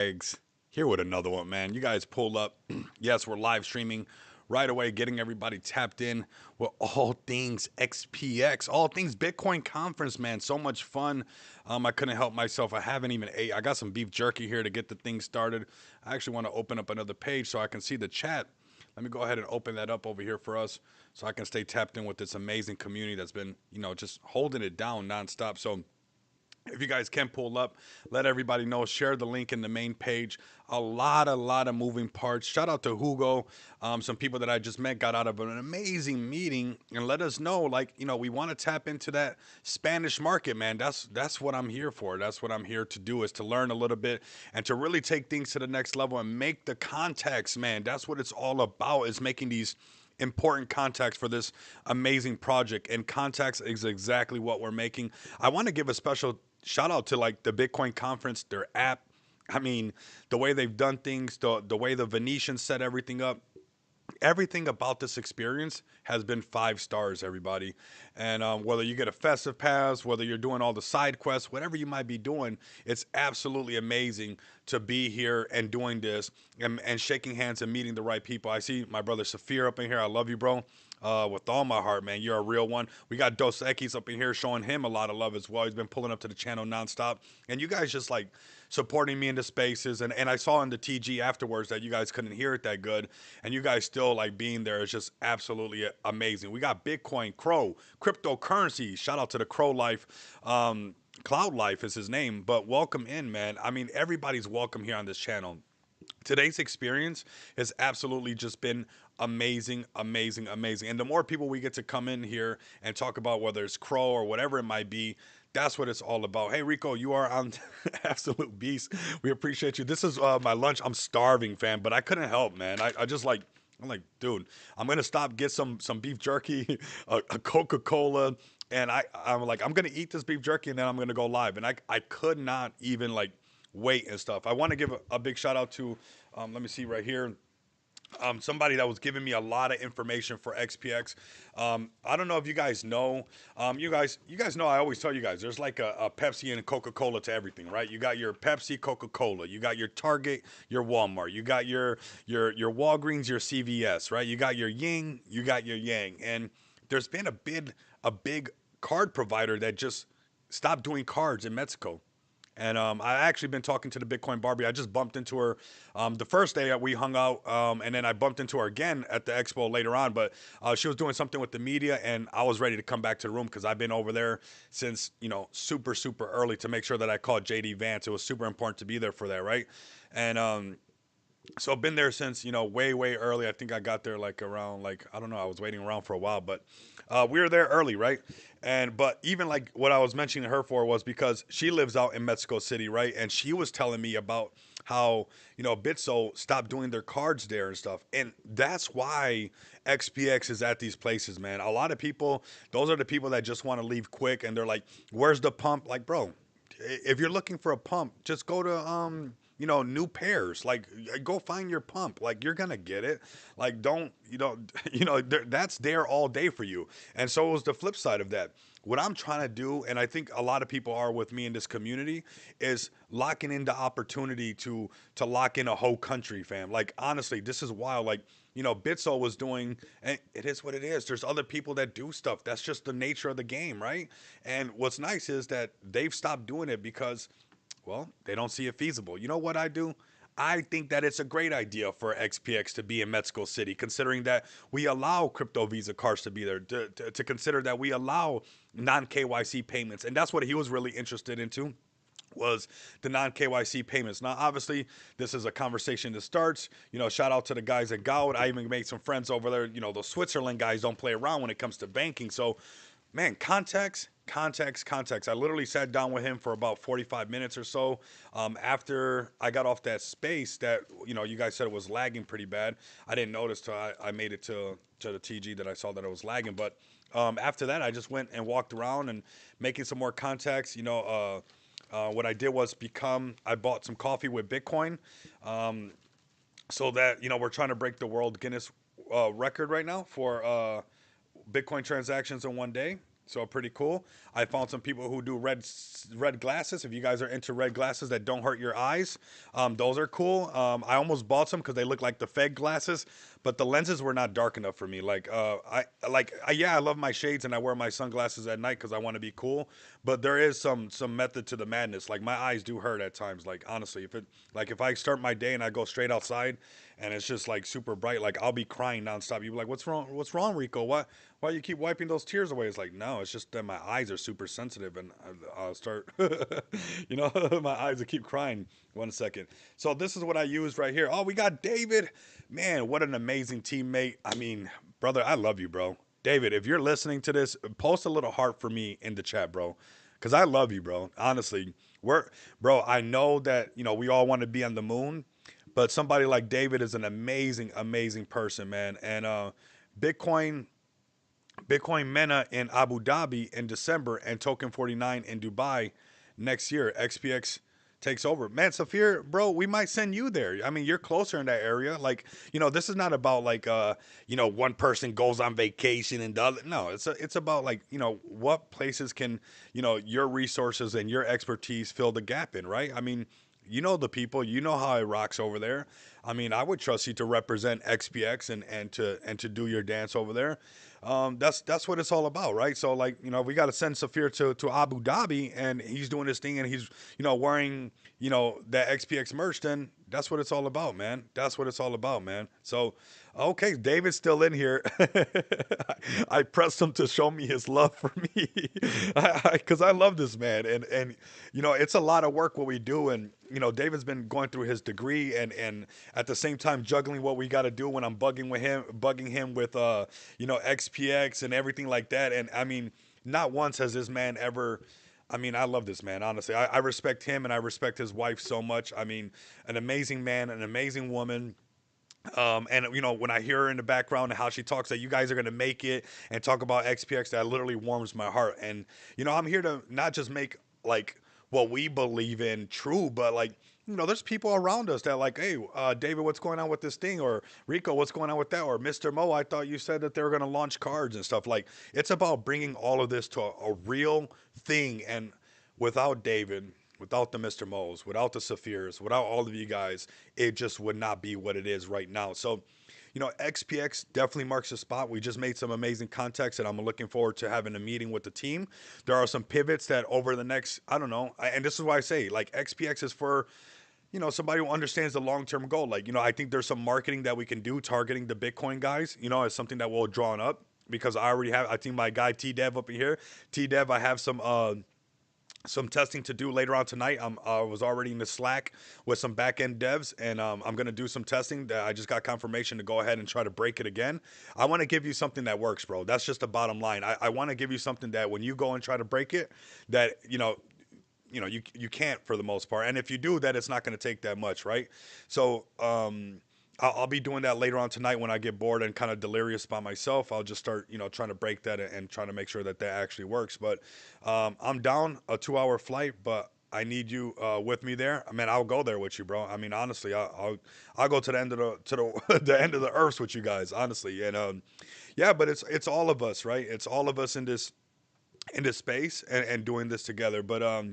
Eggs here with another one, man. You guys pull up. Yes, we're live streaming right away, getting everybody tapped in with all things XPX, all things Bitcoin conference, man. So much fun. I couldn't help myself. I haven't even ate. I got some beef jerky here to get the thing started. I actually want to open up another page so I can see the chat. Let me go ahead and open that up over here for us so I can stay tapped in with this amazing community that's been, just holding it down nonstop. So if you guys can pull up, let everybody know. Share the link in the main page. A lot of moving parts. Shout out to Hugo. Some people that I just met got out of an amazing meeting and let us know, like, we want to tap into that Spanish market, man. That's what I'm here for. That's what I'm here to do, is to learn a little bit and to really take things to the next level and make the context, man. That's what it's all about, is making these important context for this amazing project, and context is exactly what we're making. I want to give a special shout out to, like, the Bitcoin conference, their app. I mean, the way they've done things, the way the Venetians set everything up, everything about this experience has been 5 stars, everybody. And whether you get a festive pass, whether you're doing all the side quests, whatever you might be doing, it's absolutely amazing to be here and doing this, and shaking hands and meeting the right people. I see my brother Saphir up in here. I love you, bro. With all my heart, man. You're a real one. We got Dos Equis up in here showing him a lot of love as well. He's been pulling up to the channel nonstop. And you guys just, like, supporting me in the spaces. And I saw in the TG afterwards that you guys couldn't hear it that good. And you guys still, like, being there is just absolutely amazing. We got Bitcoin, Crow, cryptocurrency. Shout out to the Crow Life. Cloud Life is his name. But welcome in, man. I mean, everybody's welcome here on this channel. Today's experience has absolutely just been amazing, amazing, amazing. And the more people we get to come in here and talk about, whether it's Crow or whatever it might be, that's what it's all about. Hey, Rico, you are on absolute beast. We appreciate you. This is my lunch. I'm starving, fam, but I couldn't help, man. I just, like, I'm like, dude, I'm gonna stop, get some beef jerky, a Coca-Cola, and I'm like, I'm gonna eat this beef jerky and then I'm gonna go live. And I could not even, like, weight and stuff. I want to give a big shout out to, let me see right here, somebody that was giving me a lot of information for XPX. I don't know if you guys know. You guys know. I always tell you guys, there's like a Pepsi and Coca Cola to everything, right? You got your Pepsi, Coca Cola. You got your Target, your Walmart. You got your Walgreens, your CVS, right? You got your Ying, you got your Yang, and there's been a big card provider that just stopped doing cards in Mexico. And I actually been talking to the Bitcoin Barbie. I just bumped into her the first day that we hung out, and then I bumped into her again at the expo later on. But she was doing something with the media, and I was ready to come back to the room because I've been over there since, super, super early to make sure that I called JD Vance. It was super important to be there for that, right? And so I've been there since, way, way early. I think I got there like around, like, I don't know, I was waiting around for a while, but we were there early, right? But even, like, what I was mentioning her for was because she lives out in Mexico City, right? And she was telling me about how, Bitso stopped doing their cards there and stuff. And that's why XPX is at these places, man. A lot of people, those are the people that just want to leave quick, and they're like, where's the pump? Like, bro, if you're looking for a pump, just go to new pairs. Like, go find your pump. Like, you're gonna get it. Like, don't that's there all day for you. And so was the flip side of that. What I'm trying to do, and I think a lot of people are with me in this community, is locking in the opportunity to lock in a whole country, fam. Like, honestly, this is wild. Like, Bitso was doing, and it is what it is. There's other people that do stuff. That's just the nature of the game, right? And what's nice is that they've stopped doing it because, well, they don't see it feasible. You know what I do? I think that it's a great idea for XPX to be in Mexico City, considering that we allow crypto Visa cards to be there, to consider that we allow non KYC payments. And that's what he was really interested into, was the non KYC payments. Now, obviously, this is a conversation that starts. Shout out to the guys at Goud. I even made some friends over there. Those Switzerland guys don't play around when it comes to banking. So, man, context. I literally sat down with him for about 45 minutes or so. After I got off that space that, you guys said it was lagging pretty bad. I didn't notice till I made it to the TG that I saw that it was lagging. But after that, I just went and walked around and making some more contacts. What I did was I bought some coffee with Bitcoin, so that, we're trying to break the world Guinness record right now for Bitcoin transactions in one day. So pretty cool. I found some people who do red glasses. If you guys are into red glasses that don't hurt your eyes, those are cool. I almost bought some because they look like the Fed glasses, but the lenses were not dark enough for me. Yeah, I love my shades and I wear my sunglasses at night because I want to be cool. But there is some method to the madness. Like my eyes do hurt at times. Like honestly, if I start my day and I go straight outside and it's just like super bright, like I'll be crying nonstop. You be like, "What's wrong? What's wrong, Rico? What? Why you keep wiping those tears away?" It's like, no, it's just that my eyes are super sensitive, and I'll start, my eyes will keep crying. 1 second. So this is what I used right here. Oh, we got David. Man, what an amazing teammate. I mean, brother, I love you, bro. David, if you're listening to this, post a little heart for me in the chat, bro. Cause I love you, bro. Honestly, bro. I know that we all want to be on the moon, but somebody like David is an amazing, amazing person, man. And Bitcoin Bitcoin Mena in Abu Dhabi in December and Token 49 in Dubai next year. XPX takes over. Man, Safir, bro, we might send you there. I mean, you're closer in that area. Like, this is not about like one person goes on vacation and the other. No, it's about like, what places can, your resources and your expertise fill the gap in, right? I mean, you know the people, you know how it rocks over there. I mean, I would trust you to represent XPX and to do your dance over there. That's what it's all about, right? So like, we got to send Safir to Abu Dhabi and he's doing his thing and he's wearing that XPX merch. Then that's what it's all about, man. That's what it's all about, man. So okay, David's still in here. I pressed him to show me his love for me because I love this man, and it's a lot of work what we do, and David's been going through his degree, and at the same time juggling what we got to do when I'm bugging him with XPX and everything like that, and I mean, not once has this man ever. I mean, I love this man, honestly. I respect him and I respect his wife so much. I mean, an amazing man, an amazing woman. And when I hear her in the background and how she talks that you guys are gonna make it and talk about XPX, that literally warms my heart. And I'm here to not just make like what we believe in true, but like there's people around us that like, hey, David, what's going on with this thing? Or Rico, what's going on with that? Or Mr. Mo, I thought you said that they were gonna launch cards and stuff. Like, it's about bringing all of this to a real thing. And without David, without the Mr. Mo's, without the Saphirs, without all of you guys, it just would not be what it is right now. So, XPX definitely marks the spot. We just made some amazing contacts, and I'm looking forward to having a meeting with the team. There are some pivots that over the next, I don't know, and this is why I say, like, XPX is for, somebody who understands the long term goal. Like, I think there's some marketing that we can do targeting the Bitcoin guys, as something that we'll draw up because I think my guy T Dev up in here, T Dev, I have some testing to do later on tonight. I was already in the Slack with some back end devs, and I'm gonna do some testing. That I just got confirmation to go ahead and try to break it again. I want to give you something that works, bro. That's just the bottom line. I want to give you something that when you go and try to break it, that you can't for the most part. And if you do that, it's not going to take that much, right? So I'll be doing that later on tonight when I get bored and kind of delirious by myself. I'll just start, trying to break that and trying to make sure that that actually works. But I'm down a 2 hour flight, but I need you with me there. I mean, I'll go there with you, bro. I mean, honestly, I'll go to the end of the end of the earth with you guys, honestly. And yeah, but it's all of us, right? It's all of us in this space and doing this together. But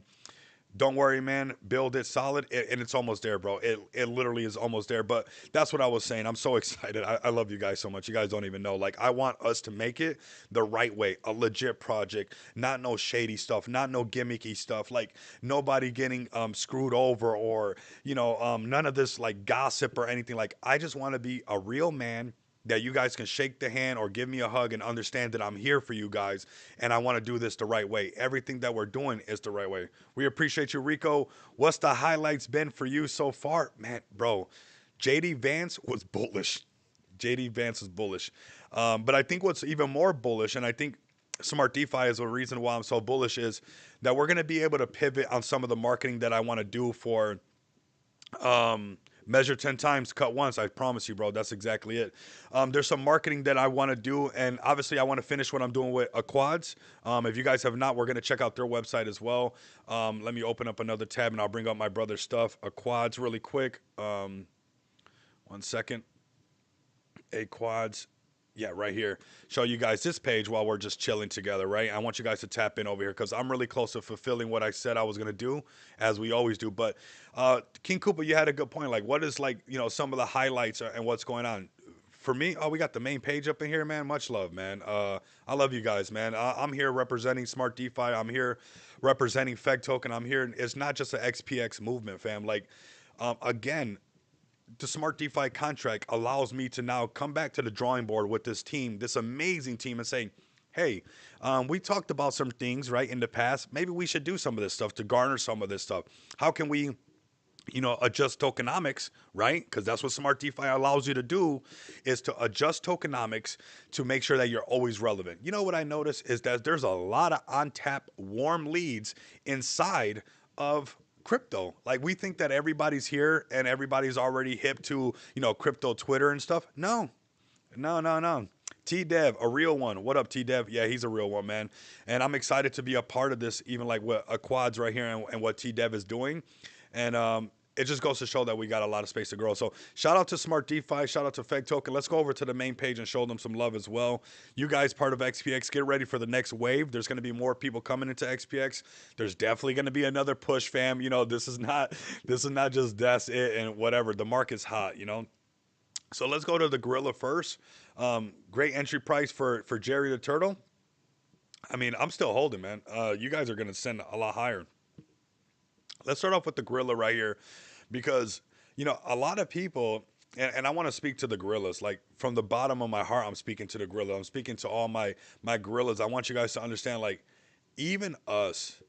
don't worry, man. Build it solid, and it's almost there, bro. It literally is almost there. But that's what I was saying. I'm so excited. I love you guys so much. You guys don't even know. Like, I want us to make it the right way, a legit project, not no shady stuff, not no gimmicky stuff. Like, nobody getting screwed over or none of this like gossip or anything. Like, I just want to be a real man that you guys can shake the hand or give me a hug and understand that I'm here for you guys and I want to do this the right way. Everything that we're doing is the right way. We appreciate you, Rico. What's the highlights been for you so far? Man, bro, JD Vance was bullish. JD Vance is bullish. But I think what's even more bullish, and I think Smart DeFi is a reason why I'm so bullish, is that we're going to be able to pivot on some of the marketing that I want to do for measure 10 times, cut once. I promise you, bro. That's exactly it. There's some marketing that I want to do, and obviously I want to finish what I'm doing with Quads. If you guys have not, we're going to check out their website as well. Let me open up another tab and I'll bring up my brother's stuff. Quads really quick. 1 second. Quads. Yeah, right here. Show you guys this page while we're just chilling together, right? I want you guys to tap in over here because I'm really close to fulfilling what I said I was gonna do, as we always do. But King Cooper, you had a good point. Like, what is like some of the highlights and what's going on? For me, oh, we got the main page up in here, man. Much love, man. I love you guys, man. I'm here representing Smart DeFi. I'm here representing Feg Token. I'm here. It's not just an XPX movement, fam. Like, again, the Smart DeFi contract allows me to now come back to the drawing board with this team, this amazing team, and say, hey, we talked about some things, right, in the past. Maybe we should do some of this stuff to garner some of this stuff. How can we, adjust tokenomics, right? Because that's what Smart DeFi allows you to do, is to adjust tokenomics to make sure that you're always relevant. You know what I noticed is that there's a lot of untapped warm leads inside of crypto. Like, we think that everybody's here and everybody's already hip to, crypto Twitter and stuff. No, no, no, no. T Dev, a real one. What up, T Dev? Yeah, he's a real one, man. And I'm excited to be a part of this, even like what a quads right here and what T Dev is doing. And it just goes to show that we got a lot of space to grow. So shout out to Smart DeFi, shout out to Feg Token. Let's go over to the main page and show them some love as well. You guys, part of XPX, get ready for the next wave. There's going to be more people coming into XPX. There's definitely going to be another push, fam. This is not just that's it and whatever. The market's hot. So let's go to the gorilla first. Great entry price for Jerry the Turtle. I mean, I'm still holding, man. You guys are going to send a lot higher. Let's start off with the gorilla right here, because a lot of people, and I want to speak to the gorillas, like from the bottom of my heart. I'm speaking to the gorilla. I'm speaking to all my gorillas. I want you guys to understand, like, even us,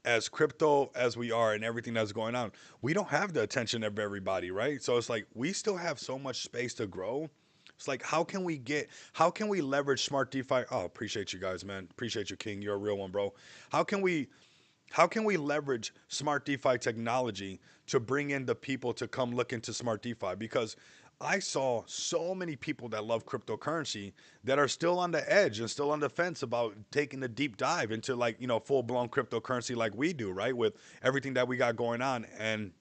as crypto as we are and everything that's going on, we don't have the attention of everybody, right? So it's like we still have so much space to grow. It's like, how can we leverage Smart DeFi? Oh, appreciate you guys, man. Appreciate you, King. You're a real one, bro. How can we leverage Smart DeFi technology to bring in the people to come look into Smart DeFi? Because I saw so many people that love cryptocurrency that are still on the edge and still on the fence about taking a deep dive into, like, full blown cryptocurrency like we do, right? With everything that we got going on. And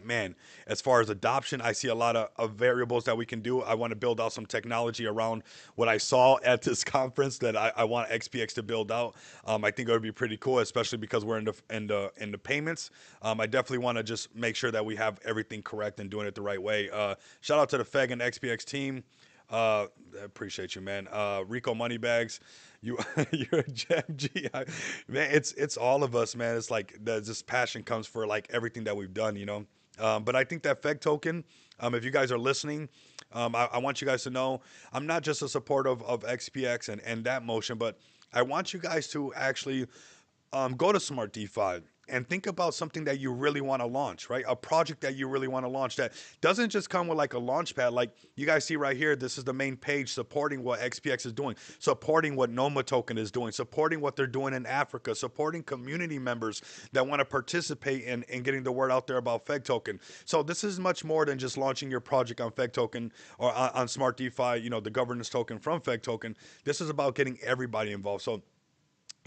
man, as far as adoption, I see a lot of variables that we can do. I want to build out some technology around what I saw at this conference that I want XPX to build out. I think it would be pretty cool, especially because we're in the payments. I definitely want to just make sure that we have everything correct and doing it the right way. Shout out to the FEG and XPX team. Appreciate you, man. Rico Moneybags, you're a gem, G. Man, it's all of us, man. It's like this passion comes for like everything that we've done. But I think that Feg Token, if you guys are listening, I want you guys to know I'm not just a supporter of XPX and that motion, but I want you guys to actually go to Smart DeFi and think about something that you really want to launch, right? A project that you really want to launch that doesn't just come with like a launch pad. Like you guys see right here, this is the main page supporting what XPX is doing, supporting what Noma Token is doing, supporting what they're doing in Africa, supporting community members that want to participate in getting the word out there about Feg Token. So this is much more than just launching your project on Feg Token or on Smart DeFi, the governance token from Feg Token. This is about getting everybody involved. So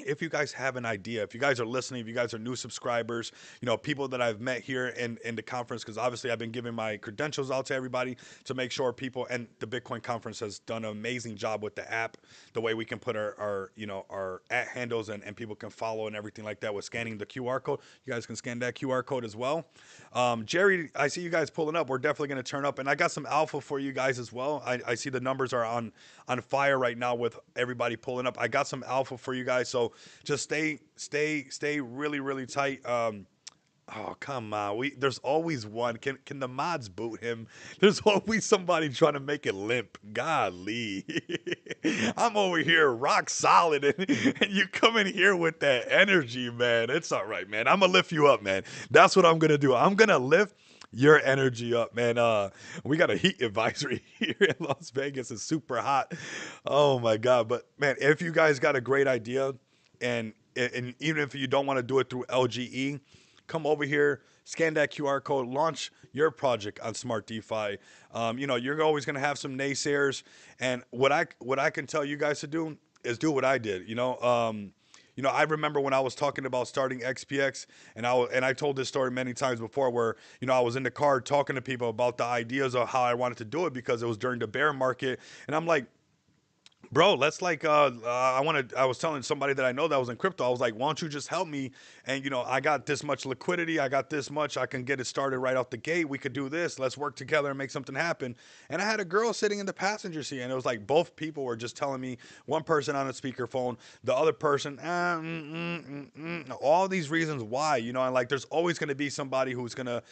if you guys have an idea, if you guys are listening, if you guys are new subscribers, people that I've met here in the conference, because obviously I've been giving my credentials out to everybody to make sure people, and the Bitcoin conference has done an amazing job with the app, the way we can put our at handles and people can follow and everything like that with scanning the QR code. You guys can scan that QR code as well. Jerry, I see you guys pulling up. We're definitely going to turn up, and I got some alpha for you guys as well. I see the numbers are on fire right now with everybody pulling up. I got some alpha for you guys, so just stay really, really tight. Oh, come on. There's always one. Can the mods boot him? There's always somebody trying to make it limp. Golly. I'm over here rock solid, and you come in here with that energy, man. It's all right, man. I'm gonna lift you up, man. That's what I'm gonna do. I'm gonna lift your energy up, man. We got a heat advisory here in Las Vegas. It's super hot. Oh my God. But man, if you guys got a great idea, and even if you don't want to do it through LGE, come over here, scan that QR code, launch your project on Smart DeFi. You're always going to have some naysayers, and what I can tell you guys to do is do what I did. You know, I remember when I was talking about starting XPX, and I told this story many times before, where I was in the car talking to people about the ideas of how I wanted to do it because it was during the bear market, and I'm like, bro, let's like I was telling somebody that I know that was in crypto. I was like, why don't you just help me? And I got this much liquidity, I got this much, I can get it started right off the gate. We could do this. Let's work together and make something happen. And I had a girl sitting in the passenger seat, and it was like both people were just telling me, one person on a speakerphone, the other person, all these reasons why, and like there's always going to be somebody who's going to,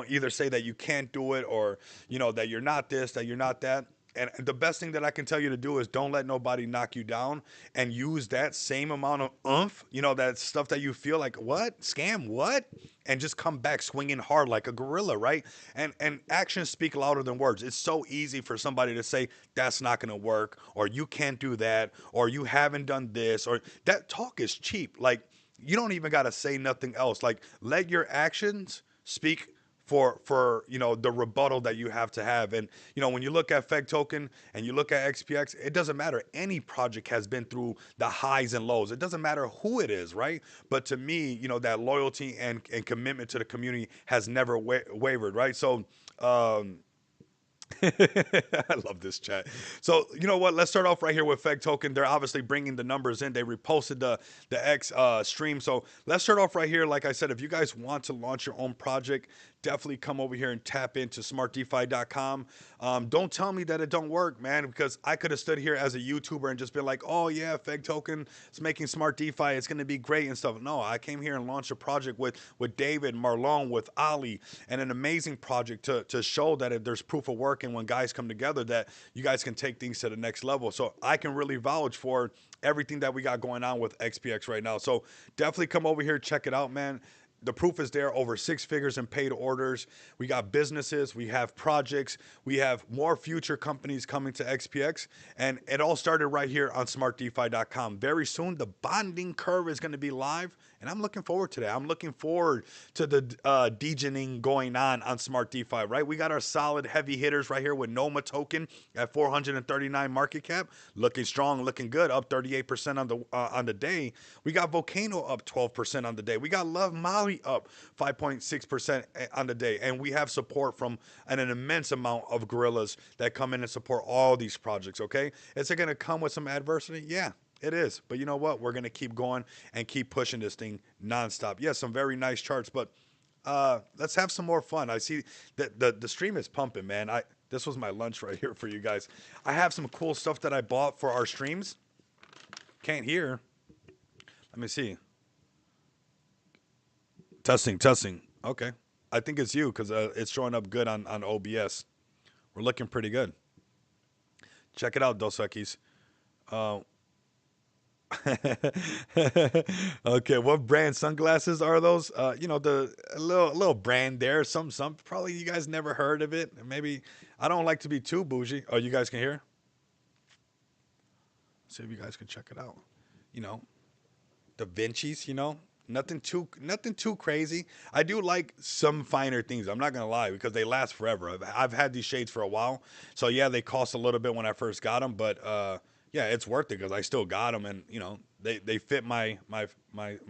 either say that you can't do it, or that you're not this, that you're not that. And the best thing that I can tell you to do is don't let nobody knock you down, and use that same amount of oomph, that stuff that you feel like, what? Scam? What? And just come back swinging hard like a gorilla, right? And actions speak louder than words. It's so easy for somebody to say, that's not going to work, or you can't do that, or you haven't done this, or that talk is cheap. Like, you don't even got to say nothing else. Like, let your actions speak for the rebuttal that you have to have. And when you look at Feg Token and you look at XPX, it doesn't matter. Any project has been through the highs and lows. It doesn't matter who it is, right? But to me, that loyalty and commitment to the community has never wavered, right? So I love this chat. So you know what? Let's start off right here with Feg Token. They're obviously bringing the numbers in. They reposted the X stream. So let's start off right here. Like I said, if you guys want to launch your own project, definitely come over here and tap into smartdefi.com. Don't tell me that it don't work, man, because I could have stood here as a YouTuber and just been like, oh yeah, Feg Token is making smart DeFi. It's going to be great and stuff. No, I came here and launched a project with David, Marlon, with Ali, and an amazing project to show that if there's proof of work, and when guys come together, that you guys can take things to the next level. So I can really vouch for everything that we got going on with XPX right now. So definitely come over here, check it out, man. The proof is there. Over 6 figures in paid orders. We got businesses, we have projects, we have more future companies coming to XPX, and it all started right here on smartdefi.com. Very soon the bonding curve is going to be live, and I'm looking forward to that. I'm looking forward to the degening going on Smart DeFi, right? We got our solid heavy hitters right here with Noma token at 439 market cap, looking strong, looking good, up 38% on the day. We got Volcano up 12% on the day. We got Love Mali up 5.6% on the day, and we have support from an immense amount of gorillas that come in and support all these projects. Okay, is it going to come with some adversity? Yeah, it is. But you know what? We're going to keep going and keep pushing this thing nonstop. Yes, some very nice charts, but let's have some more fun. I see that the stream is pumping, man. This was my lunch right here for you guys. I have some cool stuff that I bought for our streams. Can't hear. Let me see. Testing, testing. Okay. I think it's you because it's showing up good on OBS. We're looking pretty good. Check it out, Dos Equis. Uh, okay, what brand sunglasses are those? The a little brand there. Some probably you guys never heard of it. Maybe I don't like to be too bougie. Oh, you guys can hear? See if you guys can check it out. You know, Da Vinci's. Nothing too crazy. I do like some finer things. I'm not gonna lie because they last forever. I've had these shades for a while, so yeah, they cost a little bit when I first got them, but yeah, it's worth it because I still got them, and they fit my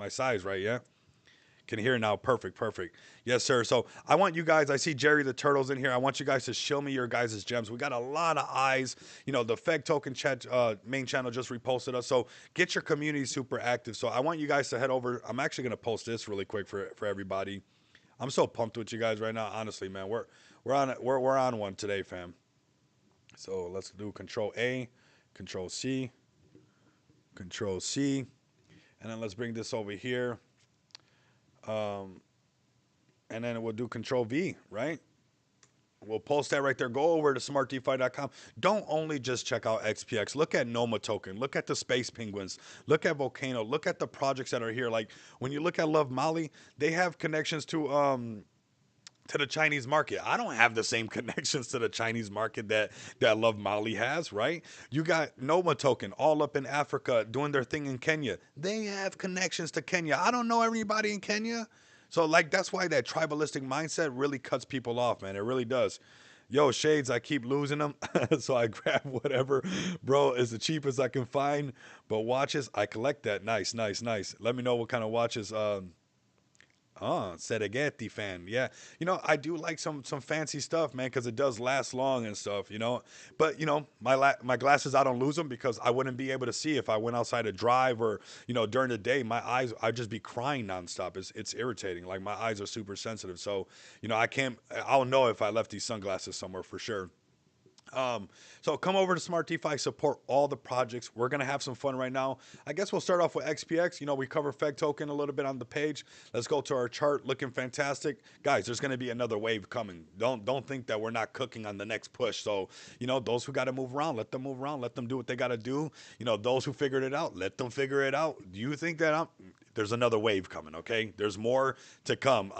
size, right? Yeah. Can hear now. Perfect, perfect. Yes, sir. So I want you guys, I see Jerry the Turtle's in here. I want you guys to show me your guys' gems. We got a lot of eyes. The Feg Token chat main channel just reposted us. So get your community super active. So I want you guys to head over. I'm actually going to post this really quick for everybody. I'm so pumped with you guys right now. Honestly, man, we're on one today, fam. So let's do Control A, Control C, Control C, and then let's bring this over here. And then we'll do Control V, right? We'll post that right there. Go over to smartdefi.com. Don't only just check out XPX. Look at Noma token. Look at the Space Penguins. Look at Volcano. Look at the projects that are here. Like when you look at Love Mali, they have connections to the Chinese market. I don't have the same connections to the Chinese market that Love Mali has, right? You got Noma token all up in Africa doing their thing in Kenya. They have connections to Kenya. I don't know everybody in Kenya. So like that's why that tribalistic mindset really cuts people off, man. It really does. Yo, shades, I keep losing them. So I grab whatever, bro, is the cheapest I can find. But watches, I collect that. Nice, nice, nice. Let me know what kind of watches. Oh, Serengeti fan. Yeah. I do like some fancy stuff, man, because it does last long and stuff. But my glasses, I don't lose them because I wouldn't be able to see if I went outside to drive or during the day. My eyes, I'd just be crying nonstop. It's irritating. Like my eyes are super sensitive, so I can't. I'll know if I left these sunglasses somewhere for sure. So come over to Smart DeFi, support all the projects. We're gonna have some fun right now. I guess we'll start off with XPX. We cover Feg token a little bit on the page. Let's go to our chart, looking fantastic, guys. There's gonna be another wave coming. Don't think that we're not cooking on the next push. So those who got to move around, let them move around. Let them do what they got to do. Those who figured it out, let them figure it out. Do you think that there's another wave coming? Okay, there's more to come.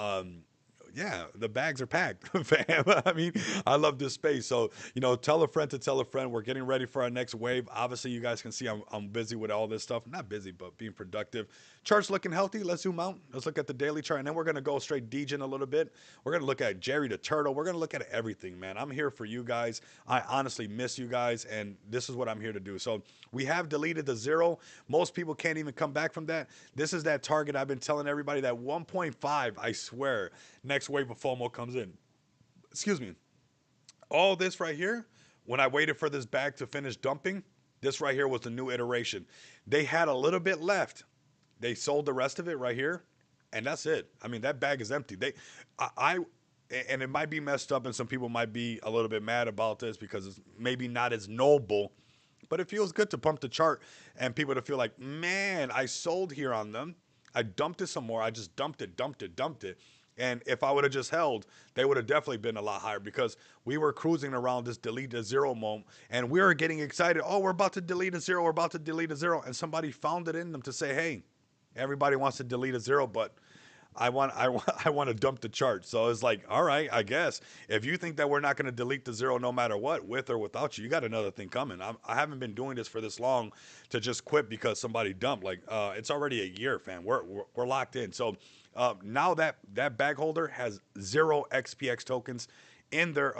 Yeah, the bags are packed, fam. I mean, I love this space. So, tell a friend to tell a friend. We're getting ready for our next wave. Obviously, you guys can see I'm busy with all this stuff. Not busy, but being productive. Chart's looking healthy. Let's zoom out. Let's look at the daily chart. And then we're going to go straight DGen a little bit. We're going to look at Jerry the Turtle. We're going to look at everything, man. I'm here for you guys. I honestly miss you guys. And this is what I'm here to do. So, we have deleted the zero. Most people can't even come back from that. This is that target I've been telling everybody, that 1.5, I swear, next wave of FOMO comes in. Excuse me. All this right here, when I waited for this bag to finish dumping, this right here was the new iteration. They had a little bit left. They sold the rest of it right here, and that's it. I mean, that bag is empty. I and it might be messed up, and some people might be a little bit mad about this because it's maybe not as noble, but it feels good to pump the chart and people to feel like, man, I sold here on them. I dumped it some more. I just dumped it, dumped it, dumped it. And if I would have just held, they would have definitely been a lot higher because we were cruising around this delete a zero moment and we were getting excited. Oh, we're about to delete a zero. We're about to delete a zero. And somebody found it in them to say, hey, everybody wants to delete a zero, but I want to dump the chart. So it's like, all right, I guess if you think that we're not going to delete the zero no matter what, with or without you, you got another thing coming. I haven't been doing this for this long to just quit because somebody dumped. Like it's already a year, fam. We're locked in. So now that bag holder has zero XPX tokens in their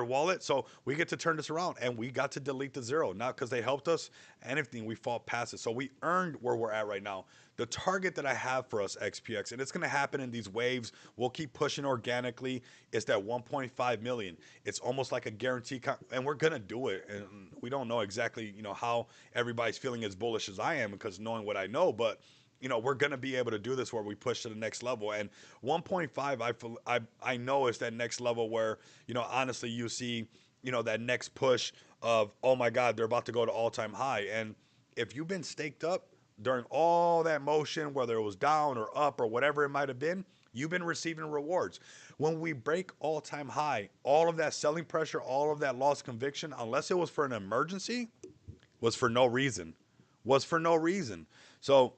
wallet. So we get to turn this around and we got to delete the zero. Not because they helped us, anything, we fought past it. So we earned where we're at right now. The target that I have for us, XPX, and it's going to happen in these waves, we'll keep pushing organically, is that 1.5 million. It's almost like a guarantee, and we're going to do it. And we don't know exactly, how everybody's feeling as bullish as I am because knowing what I know, but we're going to be able to do this where we push to the next level. And 1.5, I know is that next level where, honestly, you see, that next push of, oh my God, they're about to go to all-time high. And if you've been staked up during all that motion, whether it was down or up or whatever it might have been, you've been receiving rewards. When we break all-time high, all of that selling pressure, all of that lost conviction, unless it was for an emergency, was for no reason. Was for no reason. So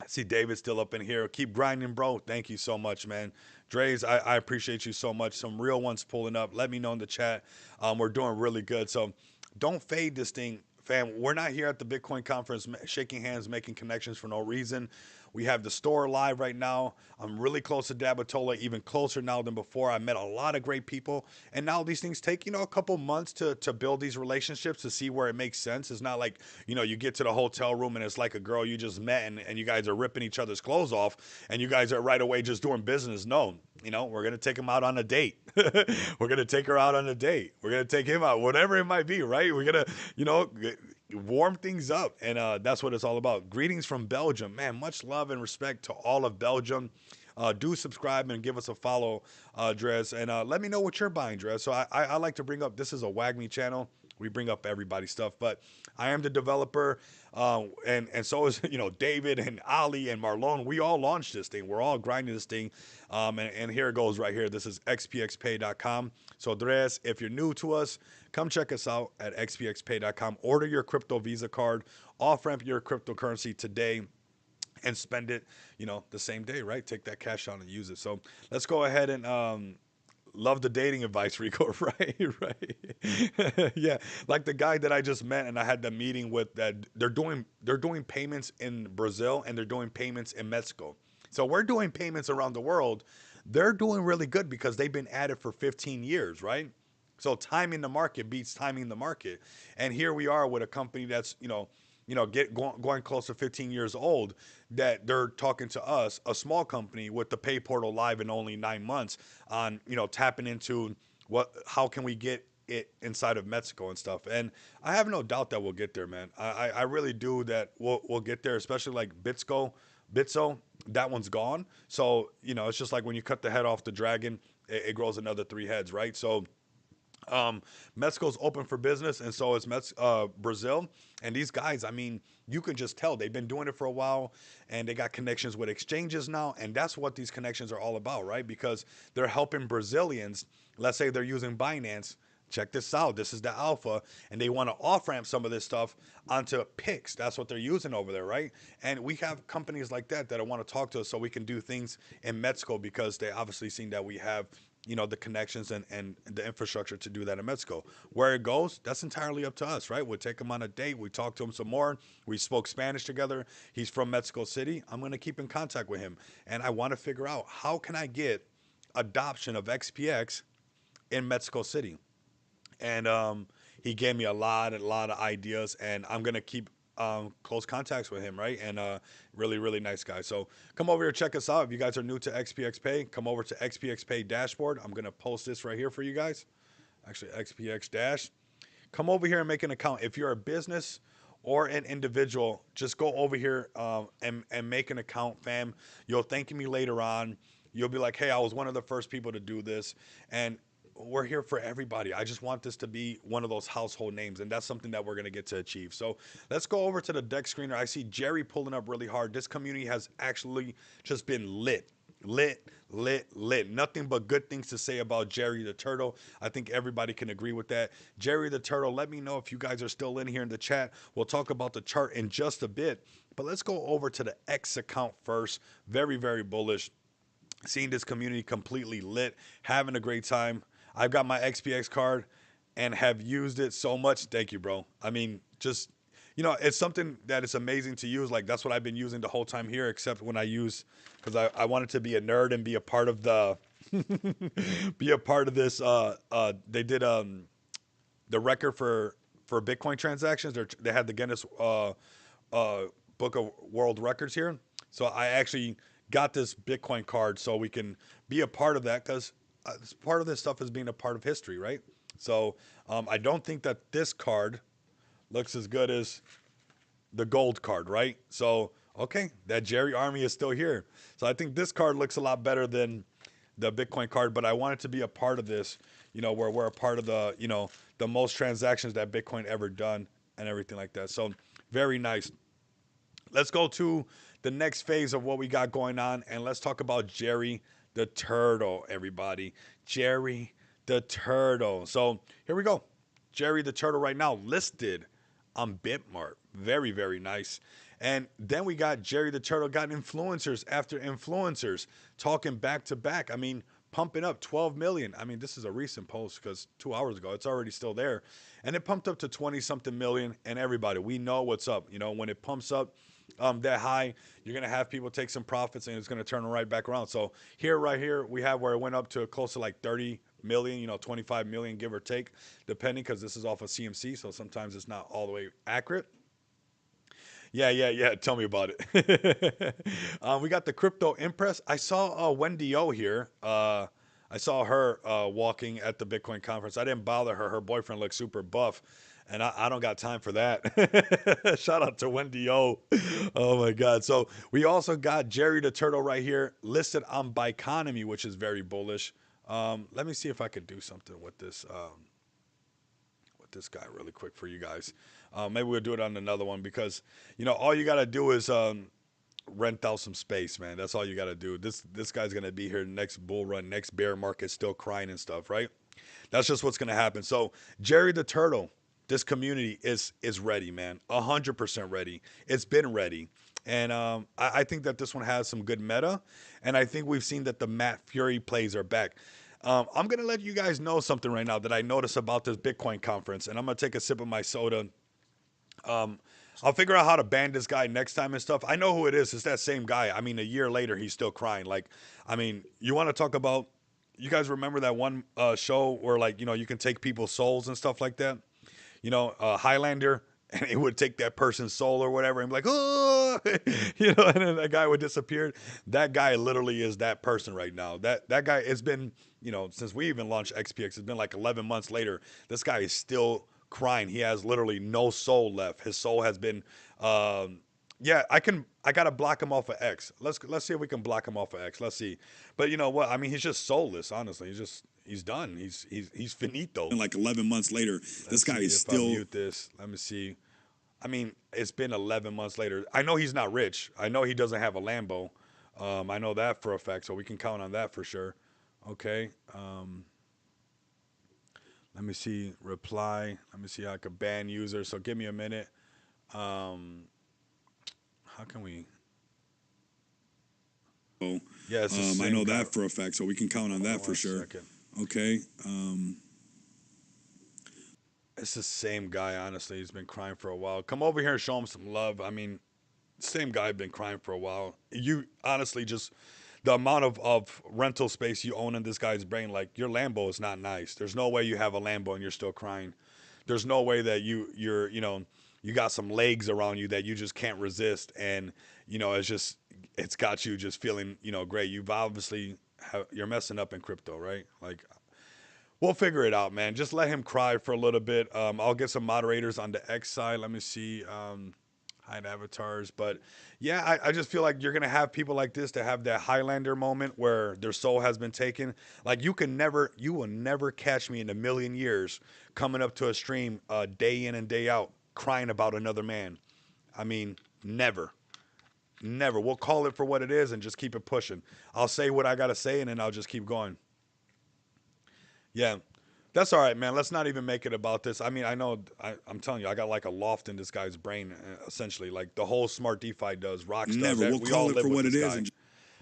I see David still up in here. Keep grinding, bro. Thank you so much, man. Dre's, I appreciate you so much. Some real ones pulling up. Let me know in the chat. We're doing really good. So don't fade this thing, fam. We're not here at the Bitcoin conference shaking hands, making connections for no reason. We have the store live right now. I'm really close to Dabatola, even closer now than before. I met a lot of great people. And now these things take, a couple months to build these relationships to see where it makes sense. It's not like, you get to the hotel room and it's like a girl you just met and you guys are ripping each other's clothes off and you guys are right away just doing business. No, we're going to take them out on a date. We're going to take her out on a date. We're going to take him out, whatever it might be, right? We're going to, warm things up, and that's what it's all about. Greetings from Belgium, man. Much love and respect to all of Belgium. Do subscribe and give us a follow, Dres, and let me know what you're buying, Dres. So I like to bring up, this is a WAGME channel. We bring up everybody's stuff, but I am the developer, and so is David and Ali and Marlon. We all launched this thing. We're all grinding this thing, and here it goes right here. This is xpxpay.com. So Dres, if you're new to us, come check us out at xpxpay.com. Order your crypto Visa card, off ramp your cryptocurrency today, and spend it, the same day, right? Take that cash out and use it. So let's go ahead and love the dating advice, Rico. Right, right. Yeah, like the guy that I just met and I had the meeting with. That they're doing payments in Brazil and they're doing payments in Mexico. So we're doing payments around the world. they're doing really good because they've been at it for 15 years, right? So timing the market beats timing the market. And here we are with a company that's, going close to 15 years old, that they're talking to us, a small company with the pay portal live in only 9 months, on, tapping into how can we get it inside of Mexico and stuff. And I have no doubt that we'll get there, man. I really do, that we'll get there, especially like Bitso, that one's gone. So, it's just like when you cut the head off the dragon, it grows another three heads, right? So Mexico's open for business, and so is Brazil. And these guys, I mean, you can just tell they've been doing it for a while, and they got connections with exchanges now, and that's what these connections are all about, right? Because they're helping Brazilians. Let's say they're using Binance. Check this out. This is the alpha, and they want to off ramp some of this stuff onto Pix. That's what they're using over there, right? And we have companies like that want to talk to us so we can do things in Mexico, because they obviously seen that we have, the connections and the infrastructure to do that in Mexico. Where it goes, that's entirely up to us, right? We'll take him on a date. We talk to him some more. We spoke Spanish together. He's from Mexico City. I'm going to keep in contact with him. And I want to figure out, how can I get adoption of XPX in Mexico City? And he gave me a lot of ideas, and I'm gonna keep close contacts with him, right? And really, really nice guy. So come over here, check us out. If you guys are new to XPX Pay, come over to XPX Pay dashboard. I'm gonna post this right here for you guys. Actually, XPX Dash. Come over here and make an account. If you're a business or an individual, just go over here and make an account, fam. You'll thank me later on. You'll be like, hey, I was one of the first people to do this. And we're here for everybody. I just want this to be one of those household names, and that's something that we're going to get to achieve. So let's go over to the deck screener. I see Jerry pulling up really hard. This community has actually just been lit. Lit. Nothing but good things to say about Jerry the Turtle. I think everybody can agree with that. Jerry the Turtle, let me know if you guys are still in here in the chat. We'll talk about the chart in just a bit, but let's go over to the X account first. Very, very bullish. Seeing this community completely lit, having a great time. I've got my XPX card and have used it so much. Thank you, bro. I mean, just, it's something that is amazing to use. Like, that's what I've been using the whole time here, except when I use, because I wanted to be a nerd and be a part of the, be a part of this. They did the record for Bitcoin transactions. They had the Guinness Book of World Records here. So I actually got this Bitcoin card so we can be a part of that, because part of this stuff is being a part of history, right? So I don't think that this card looks as good as the gold card, right? So, okay, that Jerry Army is still here. So I think this card looks a lot better than the Bitcoin card, but I wanted to be a part of this, where we're a part of the, the most transactions that Bitcoin ever done and everything like that. So very nice. Let's go to the next phase of what we got going on, and let's talk about Jerry the Turtle, everybody. Jerry the Turtle. So here we go. Jerry the Turtle right now listed on Bitmart. Very, very nice. And then we got Jerry the Turtle got influencers after influencers talking back to back. I mean, pumping up 12 million. I mean, this is a recent post because 2 hours ago, it's already still there. And it pumped up to 20 something million. And everybody, we know what's up. When it pumps up that high, you're going to have people take some profits, and it's going to turn right back around. So right here, we have where it went up to close to like 30 million, 25 million, give or take, depending, because this is off of CMC. So sometimes it's not all the way accurate. Yeah. Tell me about it. We got the Crypto Impress. I saw Wendy O here. I saw her walking at the Bitcoin conference. I didn't bother her. Her boyfriend looked super buff, and I don't got time for that. Shout out to Wendy O. Oh my God. So we also got Jerry the Turtle right here listed on Biconomy, which is very bullish. Let me see if I could do something with this guy really quick for you guys. Maybe we'll do it on another one, because all you gotta do is rent out some space, man. That's all you gotta do. This guy's gonna be here next bull run, next bear market, still crying and stuff, right? That's just what's gonna happen. So Jerry the Turtle, this community is ready, man. 100% ready. It's been ready. And I think that this one has some good meta, and I think we've seen that the Matt Fury plays are back. I'm going to let you guys know something right now that I noticed about this Bitcoin conference, and I'm going to take a sip of my soda. I'll figure out how to ban this guy next time and stuff. I know who it is. It's that same guy. I mean, a year later, he's still crying. Like, I mean, you want to talk about? You guys remember that one show where, like, you know, you can take people's souls and stuff like that? You know, Highlander, and it would take that person's soul or whatever, and be like, oh, you know, and then that guy would disappear. That guy literally is that person right now. That guy. It's been, you know, since we even launched XPX, it's been like 11 months later. This guy is still crying. He has literally no soul left. His soul has been. Yeah, I gotta block him off of X. Let's see if we can block him off of X. Let's see. But you know what? I mean, he's just soulless. Honestly, he's done. He's finito. And like 11 months later, this guy is If I still. mute this, let me see. I mean, it's been 11 months later. I know he's not rich. I know he doesn't have a Lambo. I know that for a fact, so we can count on that for sure. Okay. Let me see. Reply. Let me see how I could ban users. So give me a minute. How can we? Oh, Yeah, it's the I same know guy. that for a fact, so we can count on that for One sure. second. Okay. It's the same guy, honestly. He's been crying for a while. Come over here and show him some love. I mean, same guy been crying for a while. You honestly just the amount of rental space you own in this guy's brain, like your Lambo is not nice. There's no way you have a Lambo and you're still crying. There's no way that you're you know you got some legs around you that you just can't resist, and you know it's got you just feeling great. You've obviously you're messing up in crypto, right? Like we'll figure it out, man. Just let him cry for a little bit. I'll get some moderators on the X side. Let me see. Hide avatars. But yeah, I just feel like you're gonna have people like this to have that Highlander moment where their soul has been taken. Like you will never catch me in a million years coming up to a stream day in and day out crying about another man. I mean, never. Never. We'll call it for what it is and just keep it pushing. I'll say what I gotta say and then I'll just keep going. Yeah, that's all right, man. Let's not even make it about this. I mean, I know I'm telling you, I got like a loft in this guy's brain, essentially. Like the whole smart DeFi does, Rocks does. Never. We'll We call all it live for with what this it is. guy. And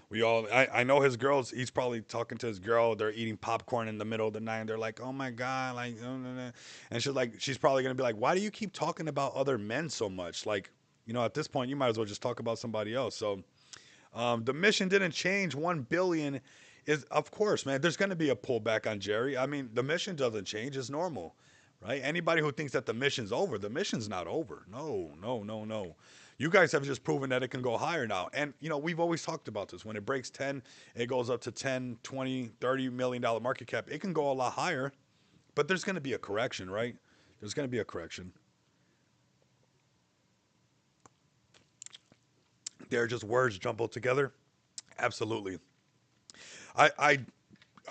We all. I know his girls. He's probably talking to his girl. They're eating popcorn in the middle of the night. And they're like, "Oh my god!" Like, oh, no, no. And she's probably gonna be like, "Why do you keep talking about other men so much?" Like, at this point, you might as well just talk about somebody else. So the mission didn't change. 1 billion is, of course, man. There's going to be a pullback on Jerry. I mean, the mission doesn't change. It's normal, right? Anybody who thinks that the mission's over, the mission's not over. No, no, no, no. You guys have just proven that it can go higher now. And, we've always talked about this. When it breaks 10, it goes up to 10, 20, $30 million market cap. It can go a lot higher, but there's going to be a correction, right? There's going to be a correction. They're just words jumbled together. Absolutely. I, I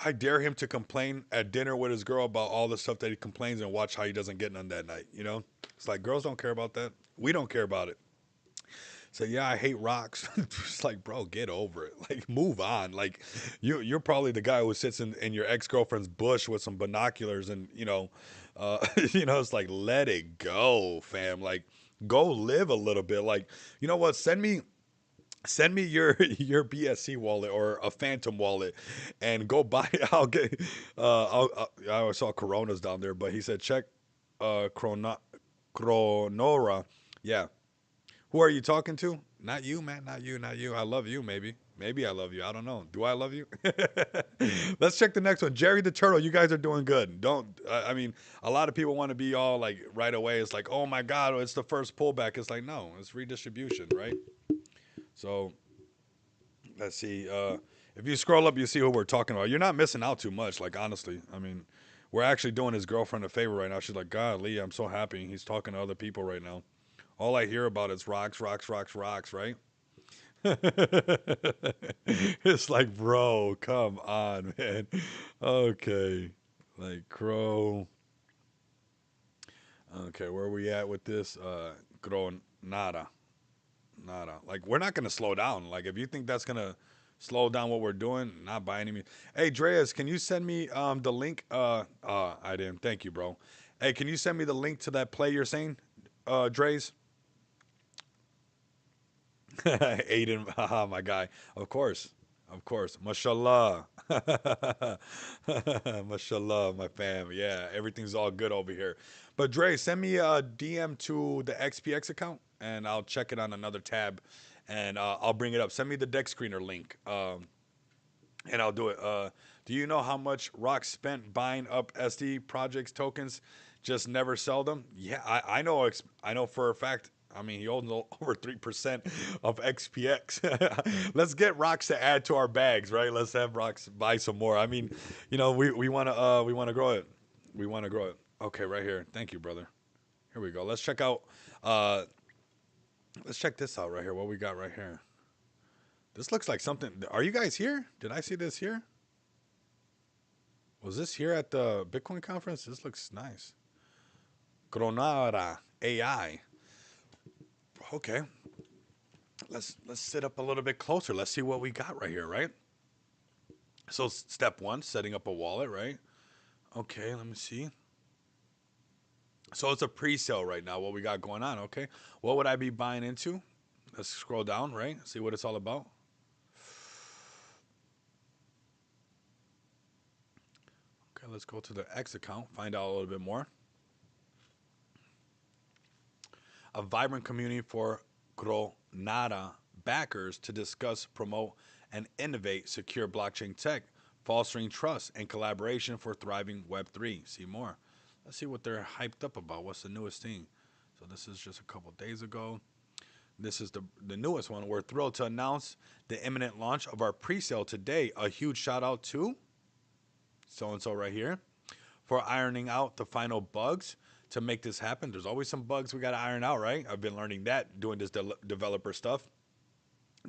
I dare him to complain at dinner with his girl about all the stuff that he complains and watch how he doesn't get none that night. It's like girls don't care about that. We don't care about it. So yeah, I hate rocks. It's like, bro, get over it. Like, move on. Like, you're probably the guy who sits in your ex girlfriend's bush with some binoculars, and it's like, let it go, fam. Like, go live a little bit. Like, you know what? Send me your BSC wallet or a Phantom wallet, and go buy. I'll get. I saw Coronas down there, but he said check, Chronora. Yeah. Who are you talking to? Not you, man. Not you. Not you. I love you. Maybe I love you. I don't know. Do I love you? Let's check the next one. Jerry the Turtle. You guys are doing good. Don't. I mean, a lot of people want to be all like right away. It's like, oh my God, it's the first pullback. It's like, no, it's redistribution, right? So let's see. If you scroll up, you see who we're talking about. You're not missing out too much. Like, honestly, I mean, we're actually doing his girlfriend a favor right now. She's like, God, Lee, I'm so happy he's talking to other people right now. All I hear about is rocks, rocks, rocks, rocks, right? It's like, bro, come on, man. Okay. Like, Crow. Okay, where are we at with this? Grow nada. Nada. Like, we're not going to slow down. Like, if you think that's going to slow down what we're doing, not by any means. Hey, Dreas, can you send me the link? I didn't. Thank you, bro. Hey, can you send me the link to that play you're saying, Dre's? Aiden, haha, my guy. Of course. Of course. Mashallah. Mashallah, my fam. Yeah, everything's all good over here. But Dre, send me a DM to the XPX account and I'll check it on another tab and I'll bring it up. Send me the deck screener link. And I'll do it. Do you know how much Rock spent buying up SD projects tokens? Just never sell them. Yeah, I know. I know for a fact. I mean, he owns over 3% of XPX. Let's get Rocks to add to our bags, right? Let's have Rocks buy some more. I mean, we want to grow it. We want to grow it. Okay, right here. Thank you, brother. Here we go. Let's check out. Uh, let's check this out right here. What we got right here. This looks like something. Are you guys here? Did I see this here? Was this here at the Bitcoin conference? This looks nice. Gronara AI. Okay. Let's sit up a little bit closer. Let's see what we got right here, right? So step one, setting up a wallet, right? Okay, let me see. So it's a pre-sale right now, what we got going on, okay? What would I be buying into? Let's scroll down, right? See what it's all about. Okay, let's go to the X account, find out a little bit more. A vibrant community for Gronada backers to discuss, promote, and innovate secure blockchain tech, fostering trust and collaboration for thriving Web3. See more. Let's see what they're hyped up about. What's the newest thing? So this is just a couple days ago. This is the newest one. We're thrilled to announce the imminent launch of our pre-sale today. A huge shout out to so-and-so right here for ironing out the final bugs to make this happen. There's always some bugs we got to iron out, right? I've been learning that doing this developer stuff.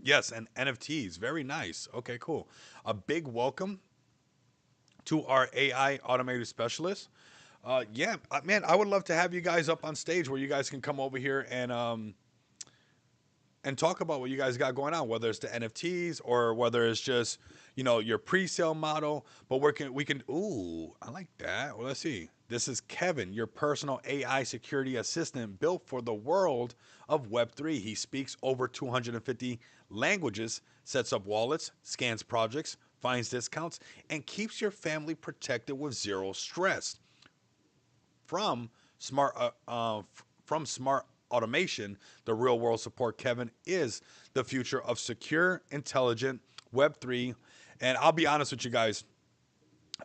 Yes, and NFTs. Very nice. Okay, cool. A big welcome to our AI automated specialist. Yeah, man, I would love to have you guys up on stage where you guys can come over here and talk about what you guys got going on, whether it's the NFTs or whether it's just, your pre-sale model. But we can ooh, I like that. Well, let's see. This is Kevin, your personal AI security assistant built for the world of Web3. He speaks over 250 languages, sets up wallets, scans projects, finds discounts, and keeps your family protected with zero stress. From smart from smart automation, the real world support, Kevin, is the future of secure, intelligent Web3. And I'll be honest with you guys,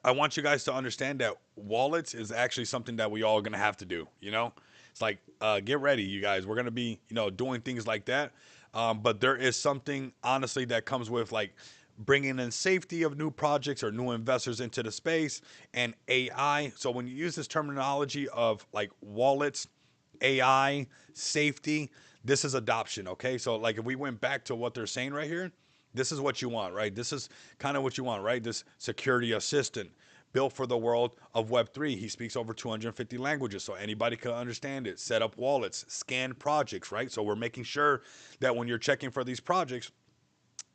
I want you guys to understand that wallets is actually something that we all are going to have to do. It's like, get ready, you guys. We're going to be, doing things like that. But there is something, honestly, that comes with like bringing in safety of new projects or new investors into the space and AI. So when you use this terminology of like wallets, AI, safety, this is adoption. Okay. So like if we went back to what they're saying right here, this is what you want, right? This is kind of what you want, right? This security assistant built for the world of Web3. He speaks over 250 languages, so anybody can understand it. Set up wallets, scan projects, right? So we're making sure that when you're checking for these projects,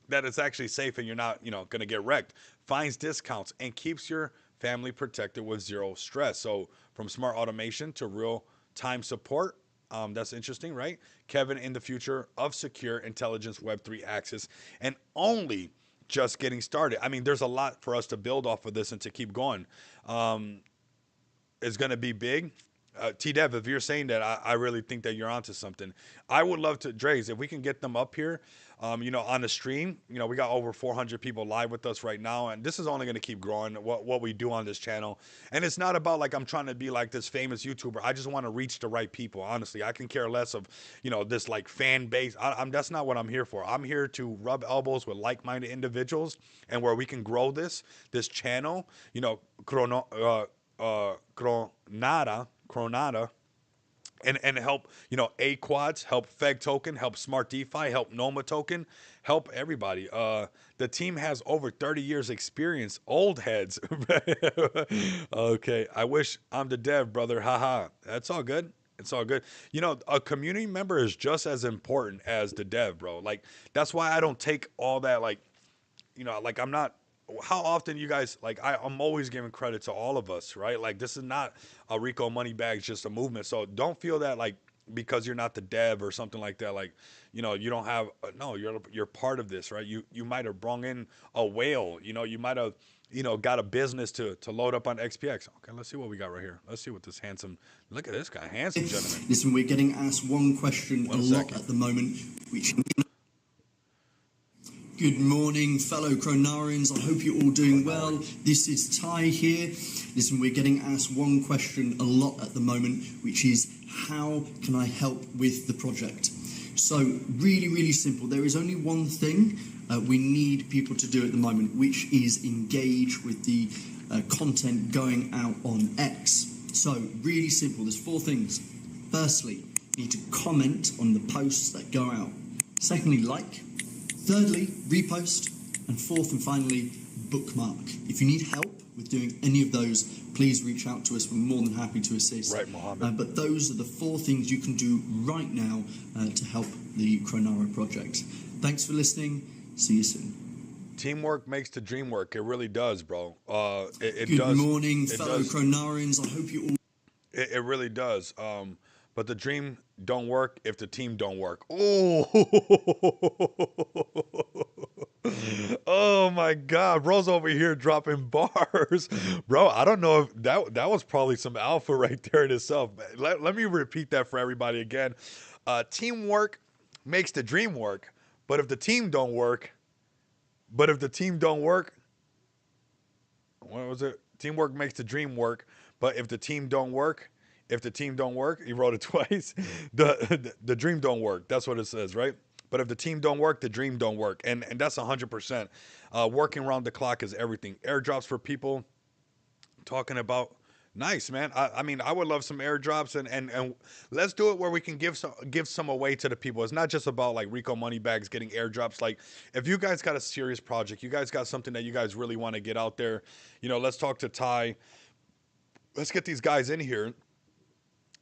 that it's actually safe and you're not, going to get wrecked. Finds discounts and keeps your family protected with zero stress. So from smart automation to real time support, that's interesting, right? Kevin in the future of secure intelligence Web3 access and only just getting started. I mean, there's a lot for us to build off of this and to keep going. Is going to be big. T-Dev, if you're saying that, I really think that you're onto something. I would love to, Dre's, if we can get them up here, on the stream. We got over 400 people live with us right now, and this is only going to keep growing, what we do on this channel. And it's not about like I'm trying to be like this famous YouTuber. I just want to reach the right people, honestly. I can care less of, this like fan base. That's not what I'm here for. I'm here to rub elbows with like-minded individuals and where we can grow this channel, Cronada, and help, A-Quads, help Feg Token, help Smart DeFi, help Noma Token, help everybody. The team has over 30 years experience, old heads. Okay, I wish I'm the dev, brother. Haha. That's all good. It's all good. A community member is just as important as the dev, bro. Like, that's why I don't take all that, like, like I'm not, how often you guys, like, I'm always giving credit to all of us, right? Like, this is not a Rico Money Bags, just a movement. So don't feel that, like, because you're not the dev or something like that. Like, you don't have no. You're part of this, right? You might have brung in a whale. You might have got a business to load up on XPX. Okay, let's see what we got right here. Let's see what this handsome. Look at this guy, handsome gentleman. Listen, we're getting asked one question a lot at the moment, which... Good morning, fellow Cronarians. I hope you're all doing well. This is Ty here. Listen, we're getting asked one question a lot at the moment, which is, how can I help with the project? So, really, really simple. There is only one thing we need people to do at the moment, which is engage with the content going out on X. So, really simple. There's 4 things. Firstly, you need to comment on the posts that go out. Secondly, like. Thirdly, repost. And fourth and finally, bookmark. If you need help with doing any of those, please reach out to us. We're more than happy to assist. Right, Mohammed. But those are the 4 things you can do right now to help the Cronaro project. Thanks for listening. See you soon. Teamwork makes the dream work. It really does, bro. It Good does. morning, fellow Cronarians. I hope you all... It really does. But the dream don't work if the team don't work. Oh, oh my God, bro's over here dropping bars, bro. I don't know if that was probably some alpha right there in itself. Let me repeat that for everybody again. Teamwork makes the dream work, but if the team don't work, what was it? Teamwork makes the dream work, but if the team don't work. He wrote it twice. The dream don't work. That's what it says, right? But if the team don't work, the dream don't work, and that's 100%. Working around the clock is everything. Airdrops for people. Talking about nice, man. I mean, I would love some airdrops, and let's do it where we can give some away to the people. It's not just about like Rico Moneybags getting airdrops. Like, if you guys got a serious project, you guys got something that you guys really want to get out there, let's talk to Ty. Let's get these guys in here.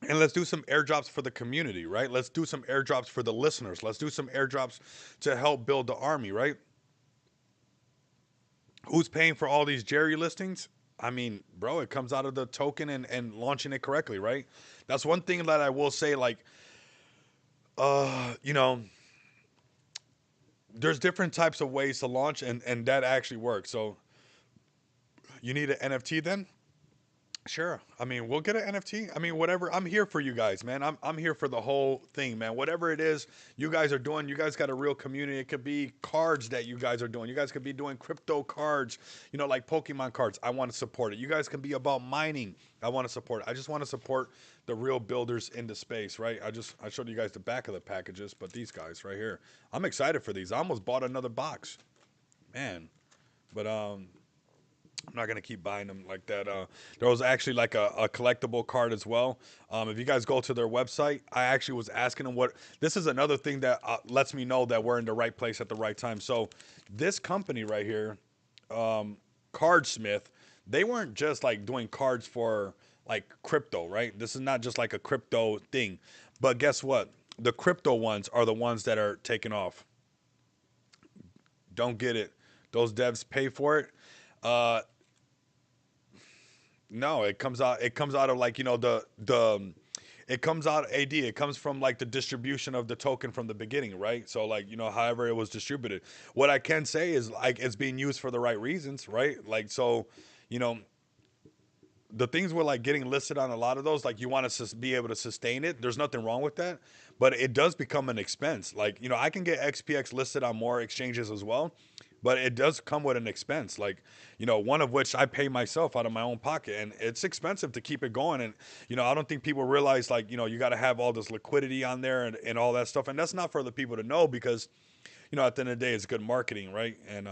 And let's do some airdrops for the community, right? Let's do some airdrops for the listeners. Let's do some airdrops to help build the army, right? Who's paying for all these Jerry listings? I mean, bro, it comes out of the token and launching it correctly, right? That's one thing that I will say, like, there's different types of ways to launch, and that actually works. So you need an NFT then? Sure. I mean, we'll get an NFT. I mean, whatever. I'm here for you guys, man. I'm here for the whole thing, man. Whatever it is you guys are doing, you guys got a real community. It could be cards that you guys are doing. You guys could be doing crypto cards, like Pokemon cards. I want to support it. You guys can be about mining. I want to support it. I just want to support the real builders in the space, right? I showed you guys the back of the packages, but these guys right here, I'm excited for these. I almost bought another box, man. But I'm not going to keep buying them like that. There was actually like a collectible card as well. If you guys go to their website, I actually was asking them this is another thing that lets me know that we're in the right place at the right time. So this company right here, Cardsmith, they weren't just like doing cards for like crypto, right? This is not just like a crypto thing. But guess what? The crypto ones are the ones that are taking off. Don't get it. Those devs pay for it. No, it comes out of like, it comes out AD. It comes from like the distribution of the token from the beginning, right? So like, however it was distributed. What I can say is like it's being used for the right reasons, right? Like, so, the things were like getting listed on a lot of those, like you want to be able to sustain it. There's nothing wrong with that, but it does become an expense. Like, I can get XPX listed on more exchanges as well, but it does come with an expense. Like, one of which I pay myself out of my own pocket, and it's expensive to keep it going. And, I don't think people realize like, you got to have all this liquidity on there and all that stuff. And that's not for the people to know because, at the end of the day, it's good marketing, right? And,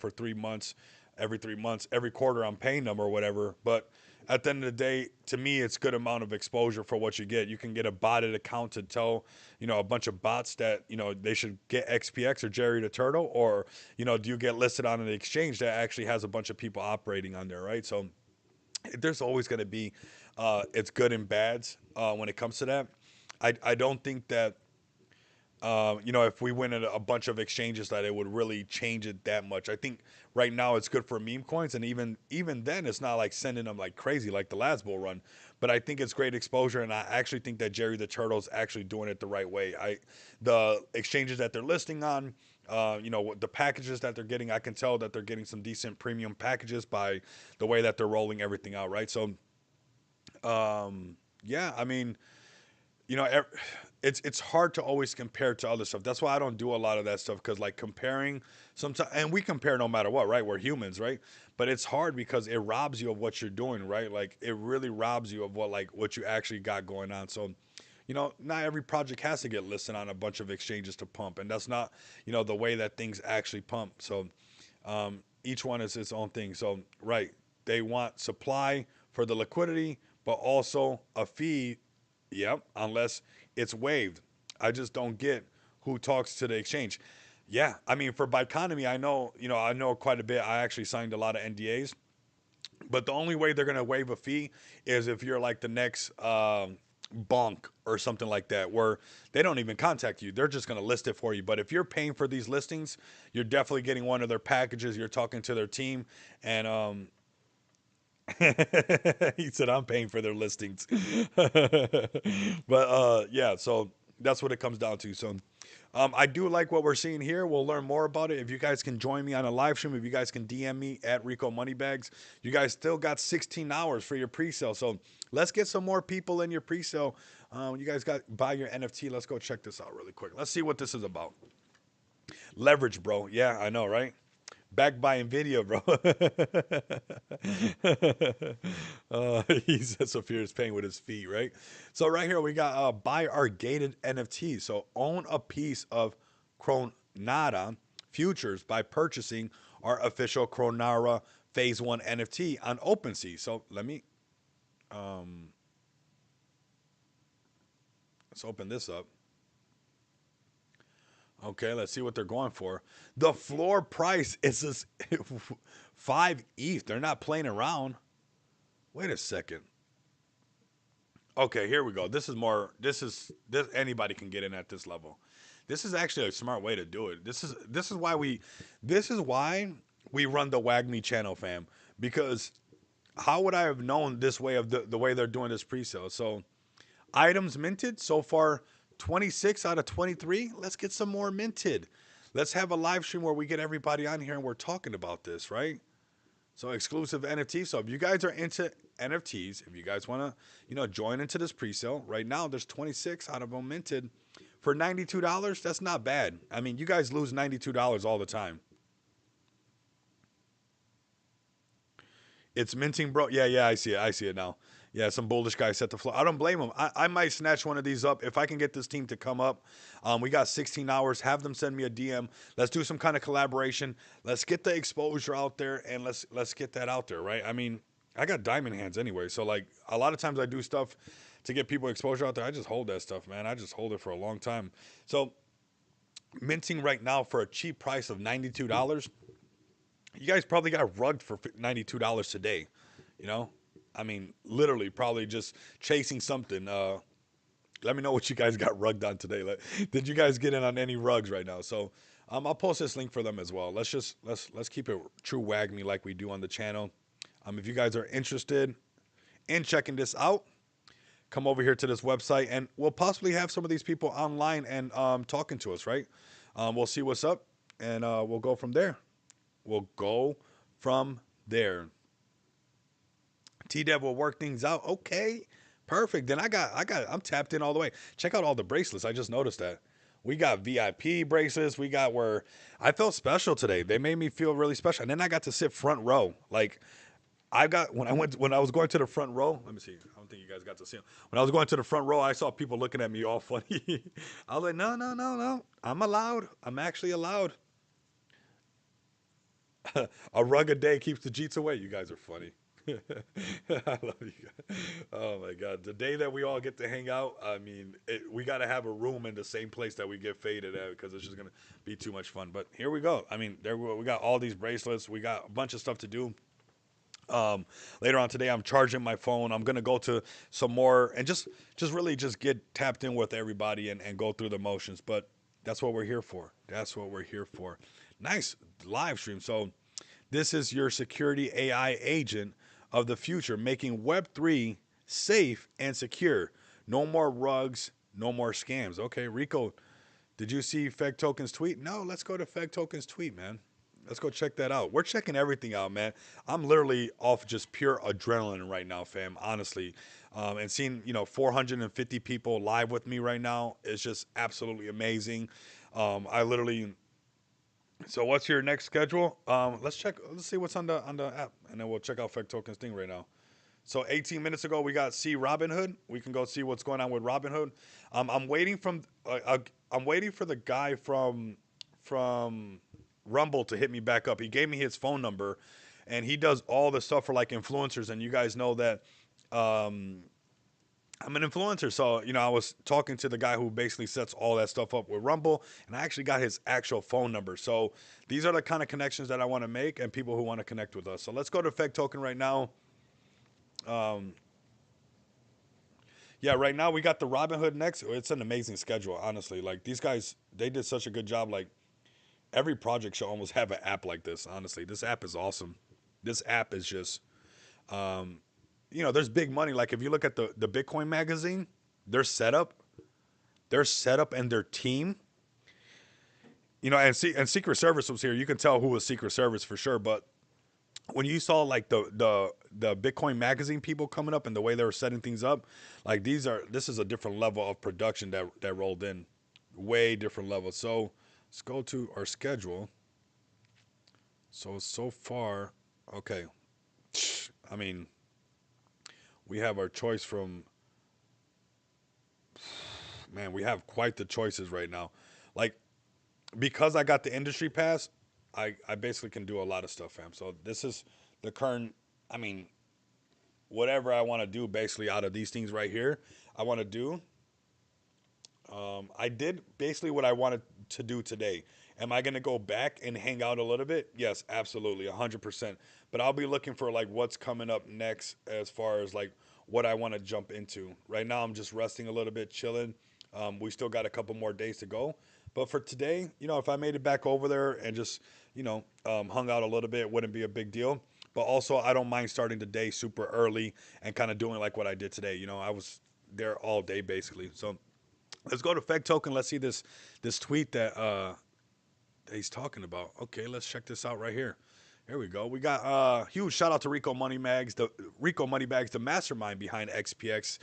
for 3 months, every 3 months, every quarter, I'm paying them or whatever. But at the end of the day, to me, it's good amount of exposure for what you get. You can get a botted account to tell, a bunch of bots that, they should get XPX or Jerry the Turtle, or, do you get listed on an exchange that actually has a bunch of people operating on there, right? So there's always going to be, it's good and bads when it comes to that. I don't think that if we went in a bunch of exchanges, that it would really change it that much. I think right now it's good for meme coins, and even then, it's not like sending them like crazy like the last bull run. But I think it's great exposure, and I actually think that Jerry the Turtle's actually doing it the right way. The exchanges that they're listing on, the packages that they're getting, I can tell that they're getting some decent premium packages by the way that they're rolling everything out, right? So, yeah, I mean, you know, it's hard to always compare to other stuff. That's why I don't do a lot of that stuff, because like comparing sometimes, and we compare no matter what, right? We're humans, right? But it's hard because it robs you of what you're doing, right? Like it really robs you of what you actually got going on. So, not every project has to get listed on a bunch of exchanges to pump, and that's not, the way that things actually pump. So, each one is its own thing. So, right, they want supply for the liquidity, but also a fee. Yep, unless it's waived. I just don't get who talks to the exchange. Yeah, I mean, for Biteconomy, I know quite a bit. I actually signed a lot of NDAs, but the only way they're gonna waive a fee is if you're like the next bonk or something like that, where they don't even contact you. They're just gonna list it for you. But if you're paying for these listings, you're definitely getting one of their packages. You're talking to their team, and he said I'm paying for their listings. But yeah, so that's what it comes down to. So I do like what we're seeing here. We'll learn more about it. If you guys can join me on a live stream, if you guys can DM me at Rico Moneybags, you guys still got 16 hours for your pre-sale. So let's get some more people in your pre-sale. You guys got buy your NFT. Let's go check this out really quick. Let's see what this is about. Leverage, bro. Yeah, I know, right? Backed by Nvidia, bro. He said Sophia is paying with his feet, right? So right here we got buy our gated NFT. So own a piece of Cronata futures by purchasing our official Cronara Phase 1 NFT on OpenSea. So let's open this up. Okay, let's see what they're going for. The floor price is this 5 ETH. They're not playing around. Wait a second. Okay, here we go. This anybody can get in at this level. This is actually a smart way to do it. This is why we run the WAGME channel, fam. Because how would I have known this way of the way they're doing this pre-sale? So items minted so far, 26 out of 23. Let's get some more minted. Let's have a live stream where we get everybody on here and we're talking about this, right? So exclusive NFTs. So if you guys are into NFTs, if you guys want to, join into this pre-sale, right now there's 26 out of them minted for $92. That's not bad. I mean, you guys lose $92 all the time. It's minting, bro. Yeah, I see it. I see it now. Yeah, some bullish guy set the floor. I don't blame him. I might snatch one of these up if I can get this team to come up. We got 16 hours. Have them send me a DM. Let's do some kind of collaboration. Let's get the exposure out there, and let's get that out there, right? I mean, I got diamond hands anyway, so like a lot of times I do stuff to get people exposure out there. I just hold that stuff, man. I just hold it for a long time. So minting right now for a cheap price of $92. You guys probably got rugged for $92 today, you know? I mean, literally, probably just chasing something. Let me know what you guys got rugged on today. Did you guys get in on any rugs right now? So, I'll post this link for them as well. Let's keep it true WAGME like we do on the channel. If you guys are interested in checking this out, come over here to this website, and we'll possibly have some of these people online and talking to us. Right? We'll see what's up, and we'll go from there. T-Dev will work things out. Okay, perfect. Then I'm tapped in all the way. Check out all the bracelets. I just noticed that. We got VIP bracelets. We got where I felt special today. They made me feel really special. And then I got to sit front row. Like when I was going to the front row, let me see. I don't think you guys got to see them. When I was going to the front row, I saw people looking at me all funny. I was like, no. I'm allowed. I'm actually allowed. A rug a day keeps the Jeets away. You guys are funny. I love you guys. Oh my God. The day that we all get to hang out, I mean, we got to have a room in the same place that we get faded at, because it's just going to be too much fun. But here we go. I mean, we got all these bracelets. We got a bunch of stuff to do. Later on today, I'm charging my phone. I'm going to go to some more and just really just get tapped in with everybody and go through the motions. But That's what we're here for. That's what we're here for. Nice live stream. So this is your security AI agent of the future, making Web3 safe and secure. No more rugs, no more scams. Okay, Rico, did you see Feg Token's tweet? No, let's go to Feg Token's tweet, man. Let's go check that out. We're checking everything out, man. I'm literally off just pure adrenaline right now, fam. Honestly, and seeing 450 people live with me right now is just absolutely amazing. I literally. So what's your next schedule? Let's check. Let's see what's on the app, and then we'll check out Feg Token's thing right now. So 18 minutes ago, we got see Robinhood. We can go see what's going on with Robinhood. I'm waiting I'm waiting for the guy from Rumble to hit me back up. He gave me his phone number, and he does all the stuff for like influencers. And you guys know that I'm an influencer, so I was talking to the guy who basically sets all that stuff up with Rumble, and I actually got his actual phone number. So these are the kind of connections that I want to make, and people who want to connect with us. So let's go to Feg Token right now. Yeah, right now we got the Robinhood next. It's an amazing schedule, honestly. Like these guys, they did such a good job. Like every project should almost have an app like this. Honestly, this app is awesome. This app is just, there's big money. Like if you look at the Bitcoin magazine, their setup, and their team. And Secret Service was here. You can tell who was Secret Service for sure. But when you saw like the Bitcoin magazine people coming up and the way they were setting things up, like this is a different level of production that rolled in, way different level. So let's go to our schedule. So far, okay. I mean, we have our choice from, man, we have quite the choices right now. Like because I got the industry pass, I basically can do a lot of stuff, fam. So this is the current. I mean, whatever I want to do, basically out of these things right here, I want to do. I did basically what I wanted to do today. Am I going to go back and hang out a little bit? Yes, absolutely, 100%. But I'll be looking for like what's coming up next as far as like what I want to jump into. Right now, I'm just resting a little bit, chilling. We still got a couple more days to go. But for today, if I made it back over there and just, hung out a little bit, it wouldn't be a big deal. But also, I don't mind starting the day super early and kind of doing like what I did today. I was there all day basically. So let's go to Feg Token. Let's see this tweet that he's talking about. Okay, let's check this out right here. Here we go. We got huge shout out to Rico Moneybags, the mastermind behind XPX.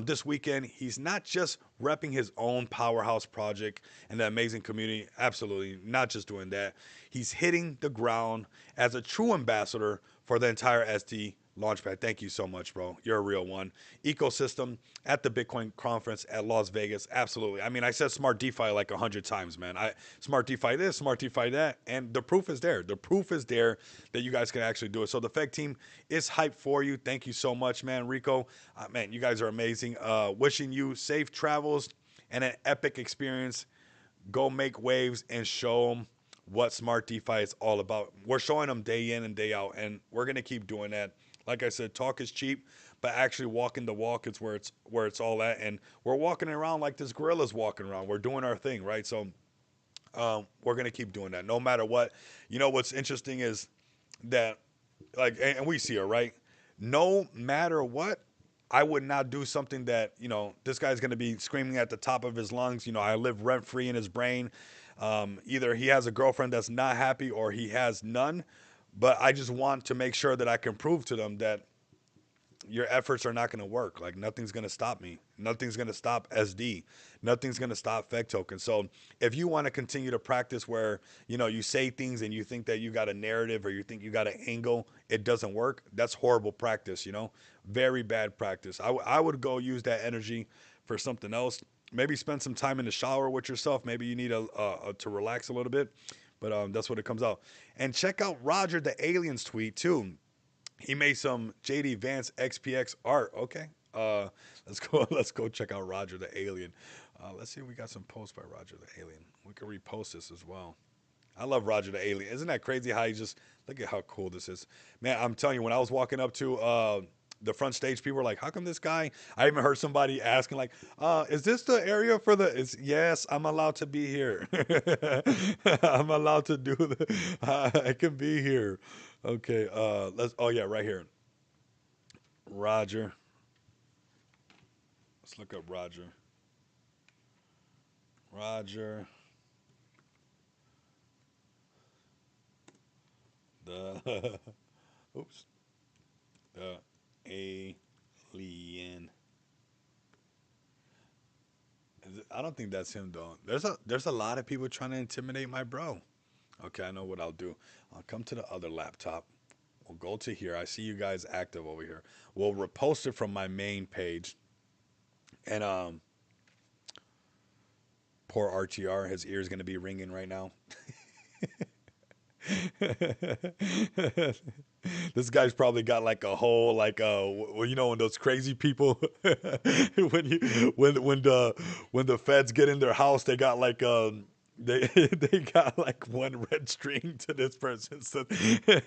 This weekend, he's not just repping his own powerhouse project and the amazing community. Absolutely, not just doing that. He's hitting the ground as a true ambassador for the entire SD Launchpad. Thank you so much, bro. You're a real one. Ecosystem at the Bitcoin conference at Las Vegas. Absolutely. I mean, I said smart DeFi like 100 times, man. Smart DeFi this, smart DeFi that, and the proof is there. The proof is there that you guys can actually do it. So the Feg team is hyped for you. Thank you so much, man. Rico, man, you guys are amazing. Wishing you safe travels and an epic experience. Go make waves and show them what smart DeFi is all about. We're showing them day in and day out, and we're gonna keep doing that. Like I said, talk is cheap, but actually walking the walk is where it's all at. And we're walking around like this gorilla's walking around. We're doing our thing, right? So we're gonna keep doing that, no matter what. What's interesting is that, like, and we see her, right? No matter what, I would not do something that this guy's gonna be screaming at the top of his lungs. I live rent free in his brain. Either he has a girlfriend that's not happy or he has none. But I just want to make sure that I can prove to them that your efforts are not going to work. Like nothing's going to stop me. Nothing's going to stop SD. Nothing's going to stop Feg Token. So if you want to continue to practice where, you say things and you think that you got a narrative or you think you got an angle, it doesn't work. That's horrible practice, very bad practice. I would go use that energy for something else. Maybe spend some time in the shower with yourself. Maybe you need to relax a little bit. But that's what it comes out. And check out Roger the Alien's tweet too. He made some JD Vance XPX art. Okay. Let's go check out Roger the Alien. Let's see if we got some posts by Roger the Alien. We can repost this as well. I love Roger the Alien. Isn't that crazy how he just look at how cool this is? Man, I'm telling you, when I was walking up to the front stage people were like, how come this guy? I even heard somebody asking like, is this the area for the? It's yes, I'm allowed to be here. I'm allowed to do the. I can be here. Okay. Let's. Oh yeah, right here. Roger. Let's look up Roger. Roger. The oops. The alien. I don't think that's him though. There's a lot of people trying to intimidate my bro. Okay, I know what I'll do. I'll come to the other laptop. We'll go to here. I see you guys active over here. We'll repost it from my main page. And poor RTR, his ear's gonna be ringing right now. This guy's probably got like a whole like well, you know, when those crazy people when the feds get in their house, they got like they got like one red string to this person's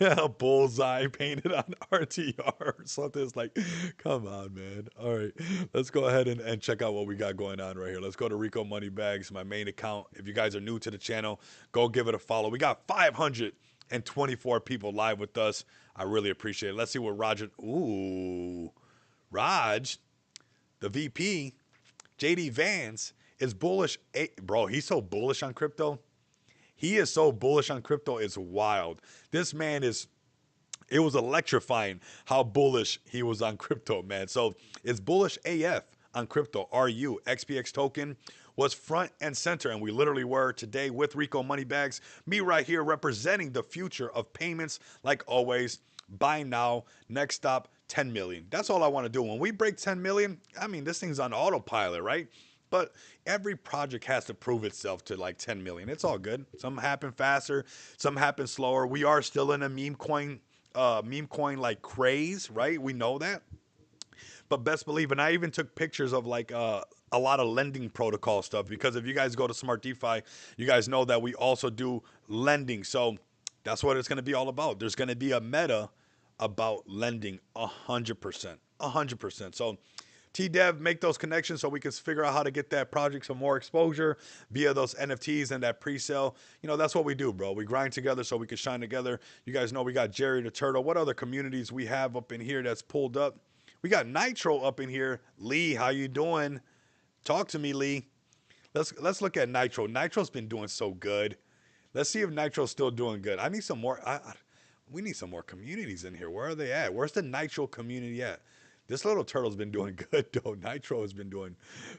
a bullseye painted on RTR or something. It's like, come on, man. All right, let's go ahead and check out what we got going on right here. Let's go to Rico Moneybags, my main account. If you guys are new to the channel, go give it a follow. We got 524 people live with us. I really appreciate it. Let's see what Roger. Ooh, Raj, the VP, JD Vance is bullish. Bro, he's so bullish on crypto. He is so bullish on crypto. It's wild. This man is. It was electrifying how bullish he was on crypto, man. So it's bullish AF on crypto. RU XPX token was front and center, and we literally were today with Rico Moneybags. Me right here representing the future of payments, like always. Buy now. Next stop, 10 million. That's all I want to do. When we break 10 million, I mean, this thing's on autopilot, right? But every project has to prove itself to like 10 million. It's all good. Some happen faster, some happen slower. We are still in a meme coin like craze, right? We know that. But best believe, and I even took pictures of like a lot of lending protocol stuff, because if you guys go to Smart DeFi, you guys know that we also do lending. So that's what it's going to be all about. There's going to be a meta about lending 100%. 100%. So T-Dev, make those connections so we can figure out how to get that project some more exposure via those NFTs and that pre-sale. You know, that's what we do, bro. We grind together so we can shine together. You guys know we got Jerry the Turtle. What other communities we have up in here that's pulled up? We got Nitro up in here. Lee, how you doing? Talk to me, Lee. Let's look at Nitro. Nitro's been doing so good. Let's see if Nitro's still doing good. I need some more. We need some more communities in here. Where are they at? Where's the Nitro community at? This little turtle's been doing good, though. Nitro has been doing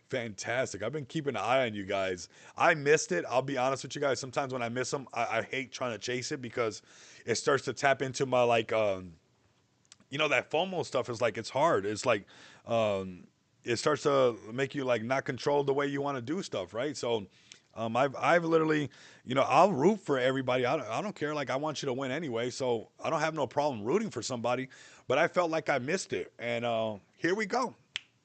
fantastic. I've been keeping an eye on you guys. I missed it. I'll be honest with you guys. Sometimes when I miss them, I hate trying to chase it because it starts to tap into my, like, you know, that FOMO stuff is like, it's hard. It's like, it starts to make you like not control the way you want to do stuff, right? So I've literally, you know, I'll root for everybody. I don't care. Like, I want you to win anyway. So I don't have no problem rooting for somebody, but I felt like I missed it. And here we go.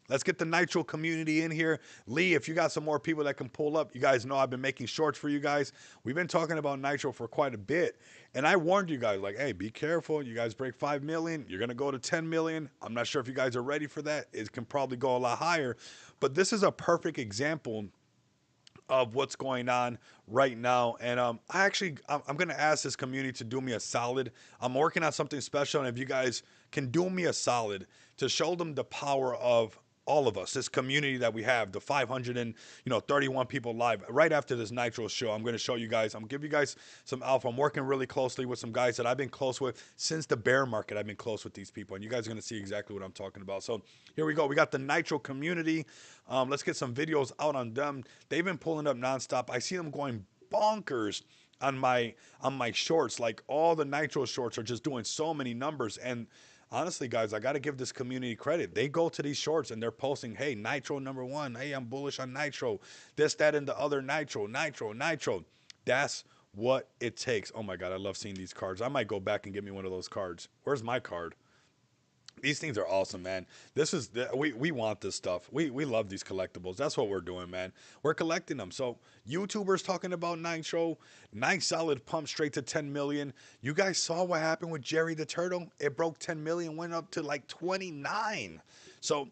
Let's get the Nitro community in here. Lee, if you got some more people that can pull up, you guys know I've been making shorts for you guys. We've been talking about Nitro for quite a bit. And I warned you guys, like, hey, be careful. You guys break 5 million. You're going to go to 10 million. I'm not sure if you guys are ready for that. It can probably go a lot higher. But this is a perfect example of what's going on right now. And I'm going to ask this community to do me a solid. I'm working on something special. And if you guys can do me a solid to show them the power of all of us, this community that we have, the 531 people live right after this Nitro show. I'm going to show you guys, I'm going to give you guys some alpha. I'm working really closely with some guys that I've been close with since the bear market. I've been close with these people, and you guys are going to see exactly what I'm talking about. So here we go. We got the Nitro community. Let's get some videos out on them. They've been pulling up nonstop. I see them going bonkers on my shorts. Like, all the Nitro shorts are just doing so many numbers. And honestly, guys, I got to give this community credit. They go to these shorts and they're posting, hey, Nitro #1. Hey, I'm bullish on Nitro. This, that, and the other. Nitro. That's what it takes. Oh my God, I love seeing these cards. I might go back and get me one of those cards. Where's my card? These things are awesome, man. This is we want this stuff. We love these collectibles. That's what we're doing, man. We're collecting them. So YouTubers talking about Nitro, nice solid pump straight to 10 million. You guys saw what happened with Jerry the Turtle. It broke 10 million, went up to like 29. So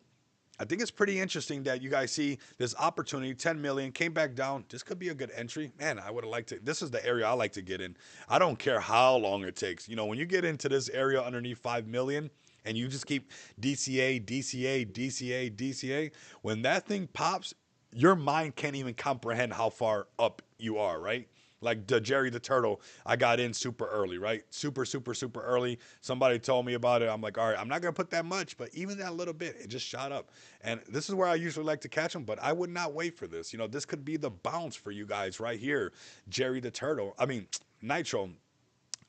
I think it's pretty interesting that you guys see this opportunity, 10 million, came back down. This could be a good entry. Man, I would have liked to. This is the area I like to get in. I don't care how long it takes. You know, when you get into this area underneath 5 million and you just keep DCA, DCA, DCA, DCA, when that thing pops, your mind can't even comprehend how far up you are, right? Like the Jerry the Turtle, I got in super early, right? Super, super, super early. Somebody told me about it. I'm like, all right, I'm not going to put that much, but even that little bit, it just shot up. And this is where I usually like to catch them, but I would not wait for this. You know, this could be the bounce for you guys right here. Jerry the Turtle, I mean, Nitro,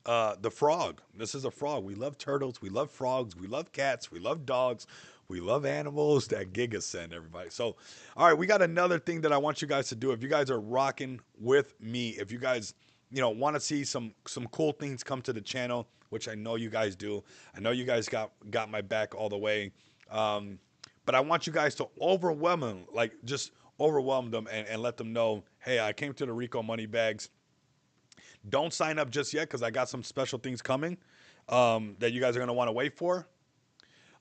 the frog. This is a frog. We love turtles. We love frogs. We love cats. We love dogs. We love animals. That Giga send everybody. So, all right, we got another thing that I want you guys to do. If you guys are rocking with me, if you guys, you know, want to see some cool things come to the channel, which I know you guys do. I know you guys got my back all the way. But I want you guys to overwhelm them, like just overwhelm them and let them know, hey, I came to the Rico Money Bags. Don't sign up just yet because I got some special things coming that you guys are going to want to wait for.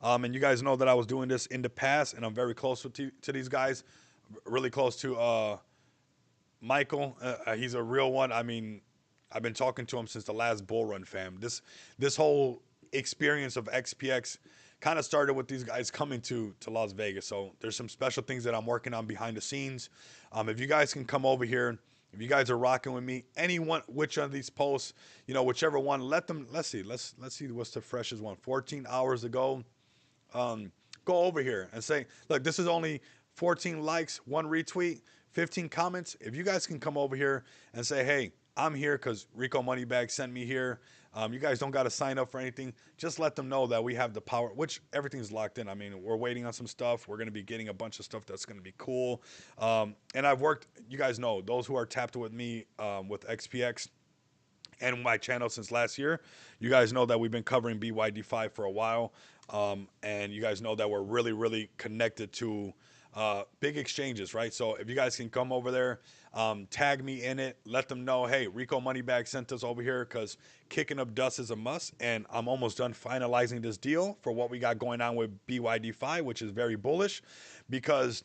And you guys know that I was doing this in the past, and I'm very close to these guys, really close to Michael. He's a real one. I mean, I've been talking to him since the last Bull Run, fam. This whole experience of XPX kind of started with these guys coming to Las Vegas. So there's some special things that I'm working on behind the scenes. If you guys can come over here, if you guys are rocking with me, anyone, which of these posts, you know, whichever one, let's see what's the freshest one. 14 hours ago. Go over here and say, look, this is only 14 likes, 1 retweet, 15 comments. If you guys can come over here and say, hey, I'm here because Rico Moneybag sent me here. You guys don't got to sign up for anything. Just let them know that we have the power, which everything's locked in. I mean, we're waiting on some stuff. We're going to be getting a bunch of stuff that's going to be cool. And I've worked, you guys know, those who are tapped with me with XPX and my channel since last year, you guys know that we've been covering BYD5 for a while. And you guys know that we're really, really connected to big exchanges, right? So if you guys can come over there, tag me in it, let them know, hey, Rico Moneybag sent us over here because kicking up dust is a must. And I'm almost done finalizing this deal for what we got going on with BYD5, which is very bullish because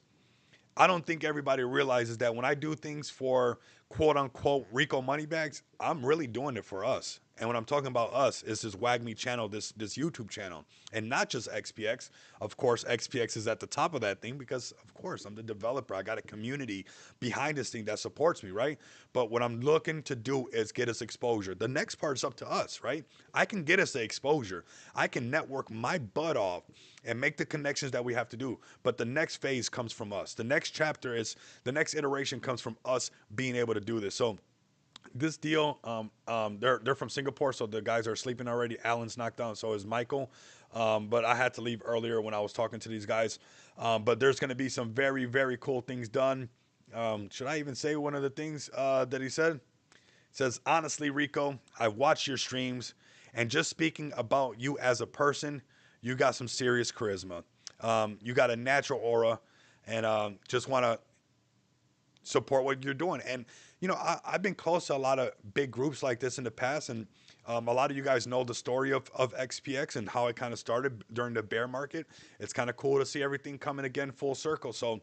I don't think everybody realizes that when I do things for quote unquote Rico Moneybags, I'm really doing it for us. And when I'm talking about us, it's this WagMe channel, this YouTube channel, and not just XPX. Of course, XPX is at the top of that thing because, of course, I'm the developer. I got a community behind this thing that supports me, right? But what I'm looking to do is get us exposure. The next part's up to us, right? I can get us the exposure. I can network my butt off and make the connections that we have to do. But the next phase comes from us. The next chapter is, the next iteration comes from us being able to do this. So this deal, they're from Singapore, so the guys are sleeping already. Alan's knocked out, so is Michael. But I had to leave earlier when I was talking to these guys. But there's going to be some very, very cool things done. Should I even say one of the things that he said? It says, honestly, Rico, I've watched your streams, and just speaking about you as a person, you got some serious charisma. You got a natural aura, and just want to support what you're doing. And you know, I've been close to a lot of big groups like this in the past, and a lot of you guys know the story of XPX and how it kind of started during the bear market. It's kind of cool to see everything coming again full circle. So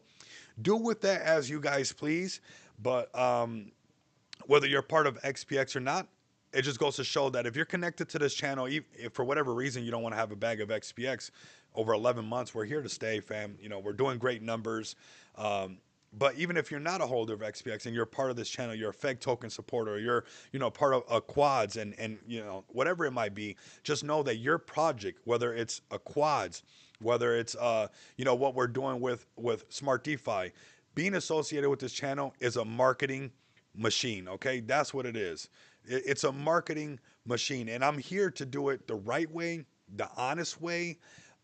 do with that as you guys please. But whether you're part of XPX or not, it just goes to show that if you're connected to this channel, if for whatever reason you don't want to have a bag of XPX over 11 months, we're here to stay, fam. You know, we're doing great numbers. But even if you're not a holder of XPX and you're part of this channel, you're a FEG token supporter, or you're, you know, part of a quads and you know, whatever it might be, just know that your project, whether it's a quads, whether it's you know, what we're doing with Smart DeFi, being associated with this channel is a marketing machine. Okay, that's what it is. It's a marketing machine, and I'm here to do it the right way, the honest way.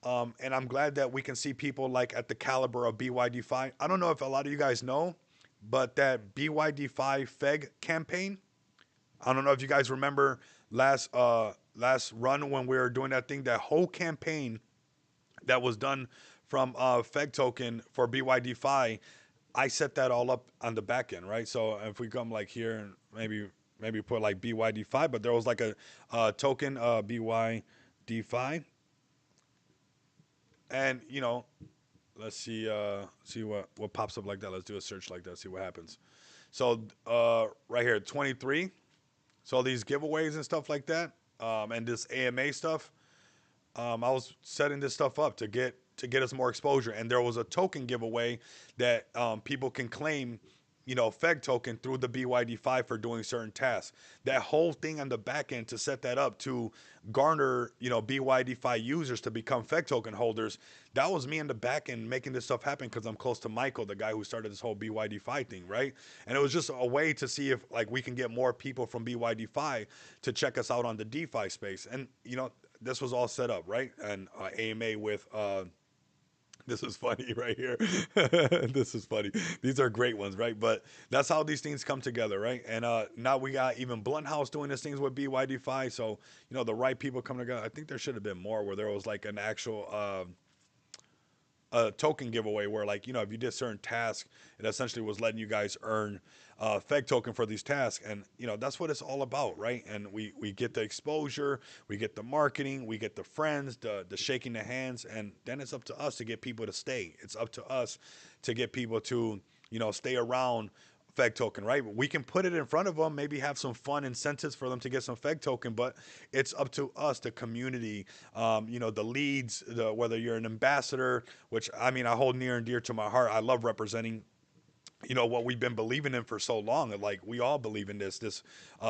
And I'm glad that we can see people like at the caliber of BYD5. I don't know if a lot of you guys know, but that BYD5 FEG campaign, I don't know if you guys remember last run when we were doing that thing, that whole campaign that was done from Feg token for BYD-Fi. I set that all up on the back end, right? So if we come like here and maybe put like BYD-Fi, but there was like a token BYD-Fi, and let's see what pops up like that. Let's do a search like that, see what happens. So right here, 23. So these giveaways and stuff like that, and this AMA stuff, I was setting this stuff up to get us more exposure, and there was a token giveaway that people can claim, Feg token through the BYD-Fi for doing certain tasks. That whole thing on the back end to set that up to garner, BYD-Fi users to become Feg token holders. That was me in the back end making this stuff happen because I'm close to Michael, the guy who started this whole BYD-Fi thing, right? And it was just a way to see if like we can get more people from BYD-Fi to check us out on the DeFi space. And this was all set up, right? And AMA with this is funny right here. This is funny. These are great ones, right? But that's how these things come together, right? And now we got even Blunt House doing these things with BYD-Fi. So, the right people come together. I think there should have been more where there was like an actual a token giveaway where like if you did certain tasks, it essentially was letting you guys earn Feg token for these tasks. And that's what it's all about, right? And we get the exposure, we get the marketing, we get the friends, the shaking the hands, and then it's up to us to get people to stay. It's up to us to get people to stay around Feg token, right? We can put it in front of them, maybe have some fun incentives for them to get some Feg token, but it's up to us, the community, the leads, whether you're an ambassador, which I hold near and dear to my heart. I love representing what we've been believing in for so long. Like we all believe in this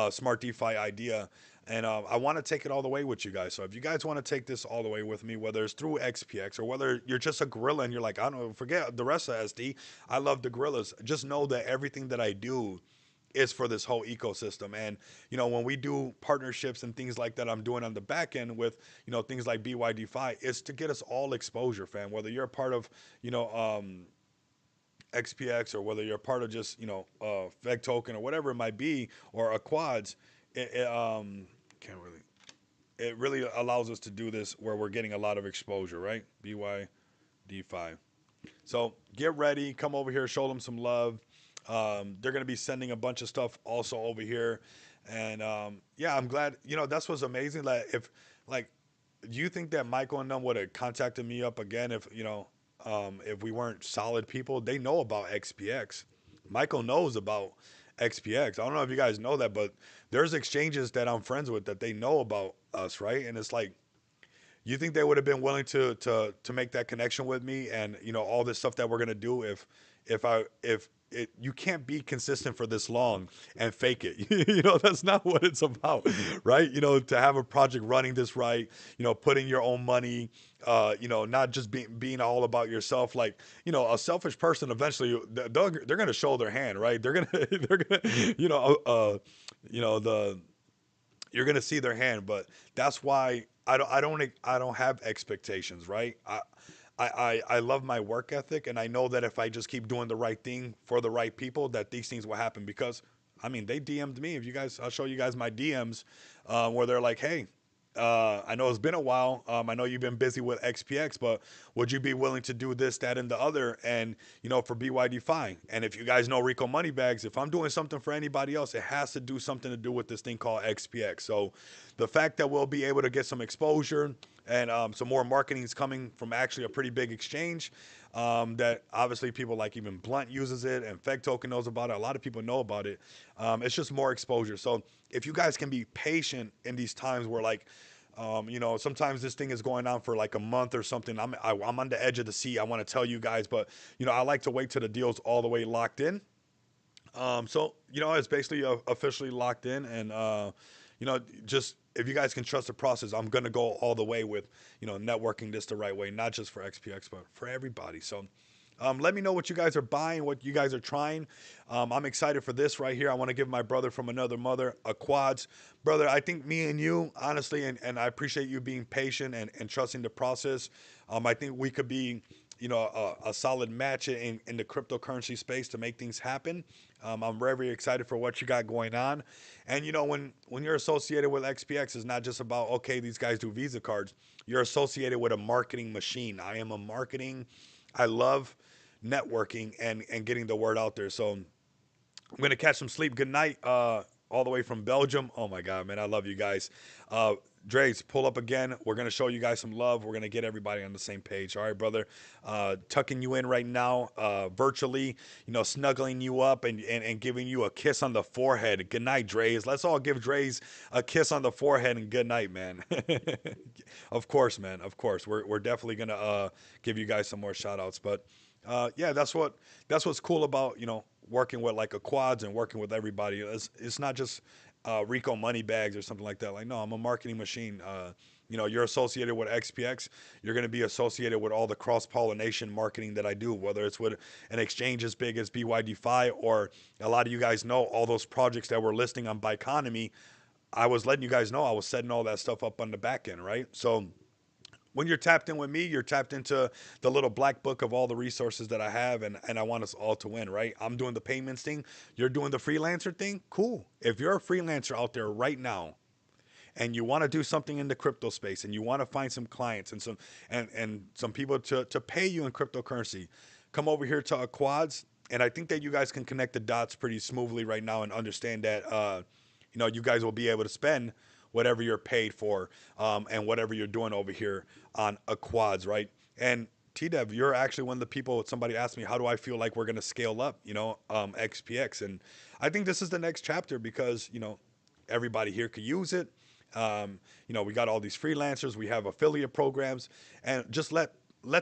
smart DeFi idea. And I want to take it all the way with you guys. So if you guys want to take this all the way with me, whether it's through XPX or whether you're just a gorilla and you're like, I don't know, forget the rest of SD. I love the gorillas. Just know that everything that I do is for this whole ecosystem. And, when we do partnerships and things like that, I'm doing on the back end with, things like BYD-Fi, it's to get us all exposure, fam. Whether you're a part of, XPX or whether you're a part of just Feg token or whatever it might be or a quads, it can't really. It really allows us to do this where we're getting a lot of exposure, right? BYD-Fi. So get ready, come over here, show them some love. They're gonna be sending a bunch of stuff also over here, and yeah, I'm glad. That's what's amazing. Like do you think that Michael and them would have contacted me up again if we weren't solid people? They know about XPX. Michael knows about XPX. I don't know if you guys know that, but there's exchanges that I'm friends with that they know about us, right? And it's like, you think they would have been willing to make that connection with me and all this stuff that we're gonna do if you can't be consistent for this long and fake it. That's not what it's about, right? To have a project running this right, putting your own money, not just being all about yourself. Like, a selfish person eventually they're going to show their hand, right? They're going to, they're going to, you're going to see their hand, but that's why I don't have expectations, right? I love my work ethic, and I know that if I just keep doing the right thing for the right people, that these things will happen. Because they DM'd me. If you guys, I'll show you guys my DMs, where they're like, "Hey, I know it's been a while. I know you've been busy with XPX, but would you be willing to do this, that, and the other? And for BYD-Fi. And if you guys know Rico Moneybags, if I'm doing something for anybody else, it has to do something to do with this thing called XPX. So the fact that we'll be able to get some exposure and some more marketing is coming from actually a pretty big exchange. That obviously people like even Blunt uses it and Feg Token knows about it. A lot of people know about it. It's just more exposure. So if you guys can be patient in these times where sometimes this thing is going on for like a month or something. I'm on the edge of the seat. I want to tell you guys, but I like to wait till the deal's all the way locked in. So it's basically officially locked in, and just if you guys can trust the process, I'm gonna go all the way with networking this the right way, not just for XPX but for everybody. So let me know what you guys are buying, what you guys are trying. I'm excited for this right here. I want to give my brother from another mother a quads. Brother, I think me and you, honestly, and I appreciate you being patient and trusting the process. I think we could be a solid match in the cryptocurrency space to make things happen. I'm very, very excited for what you got going on. And when you're associated with XPX, it's not just about, okay, these guys do Visa cards. You're associated with a marketing machine. I am a marketing. I love networking and getting the word out there. So I'm gonna catch some sleep. Good night, all the way from Belgium. Oh my God, man, I love you guys. Dre's, pull up again. We're gonna show you guys some love. We're gonna get everybody on the same page. All right, brother. Tucking you in right now, virtually. Snuggling you up and giving you a kiss on the forehead. Good night, Dre's. Let's all give Dre's a kiss on the forehead and good night, man. Of course, man. Of course, we're definitely gonna give you guys some more shout outs, but. Yeah, that's what's cool about working with like a quads and working with everybody. It's not just Rico money bags or something like that. Like, no, I'm a marketing machine. You're associated with XPX. You're going to be associated with all the cross pollination marketing that I do, whether it's with an exchange as big as BYD-Fi or a lot of you guys know all those projects that we're listing on Bikeconomy. I was letting you guys know I was setting all that stuff up on the back end, right? So when you're tapped in with me, you're tapped into the little black book of all the resources that I have, and I want us all to win, right? I'm doing the payments thing. You're doing the freelancer thing. Cool. If you're a freelancer out there right now and you want to do something in the crypto space and you want to find some clients and some people to pay you in cryptocurrency, come over here to Quads. And I think that you guys can connect the dots pretty smoothly right now and understand that you guys will be able to spend whatever you're paid for and whatever you're doing over here on a Quads, right? And T-Dev, you're actually one of the people, somebody asked me, how do I feel like we're going to scale up, XPX? And I think this is the next chapter because, everybody here could use it. We got all these freelancers, we have affiliate programs, and just let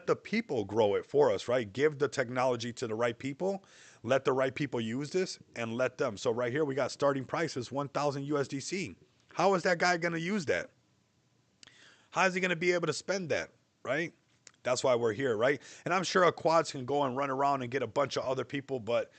the people grow it for us, right? Give the technology to the right people, let the right people use this, and let them. So right here, we got starting prices 1,000 USDC. How is that guy going to use that? How is he going to be able to spend that, right? That's why we're here, right? And I'm sure a quads can go and run around and get a bunch of other people, but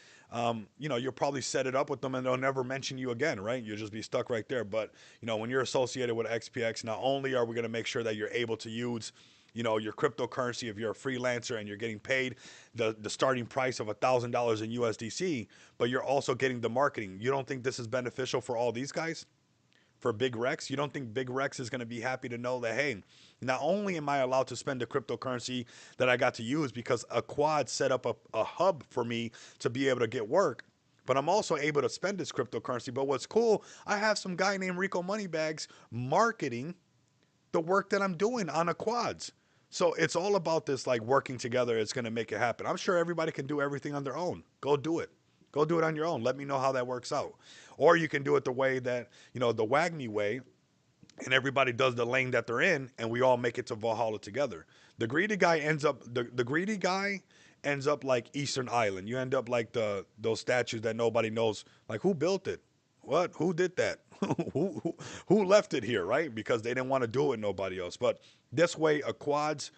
you'll probably set it up with them and they'll never mention you again, right? You'll just be stuck right there. But when you're associated with XPX, not only are we going to make sure that you're able to use your cryptocurrency if you're a freelancer and you're getting paid the starting price of $1,000 in USDC, but you're also getting the marketing. You don't think this is beneficial for all these guys? For Big Rex, you don't think Big Rex is going to be happy to know that, hey, not only am I allowed to spend the cryptocurrency that I got to use because a quad set up a hub for me to be able to get work, but I'm also able to spend this cryptocurrency. But what's cool, I have some guy named Rico Moneybags marketing the work that I'm doing on a quads. So it's all about this, like, working together. It's going to make it happen. I'm sure everybody can do everything on their own. Go do it. Go do it on your own. Let me know how that works out. Or you can do it the way that, the WAGMI way, and everybody does the lane that they're in, and we all make it to Valhalla together. The greedy guy ends up like Eastern Island. You end up like those statues that nobody knows, like, who built it? What? Who did that? who left it here, right? Because they didn't want to do it with nobody else. But this way, a quads,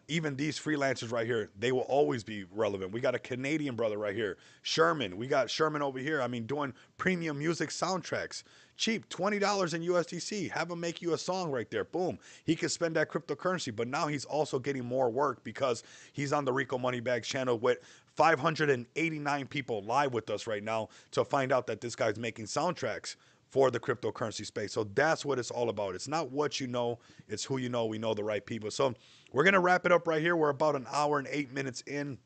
even these freelancers right here, they will always be relevant. We got a Canadian brother right here, Sherman. We got Sherman over here. I mean, doing premium music soundtracks. Cheap, $20 in USDC. Have him make you a song right there. Boom. He can spend that cryptocurrency, but now he's also getting more work because he's on the Rico Moneybags channel with 589 people live with us right now to find out that this guy's making soundtracks for the cryptocurrency space. So that's what it's all about. It's not what you know, it's who you know. We know the right people. So we're going to wrap it up right here. We're about an hour and 8 minutes in.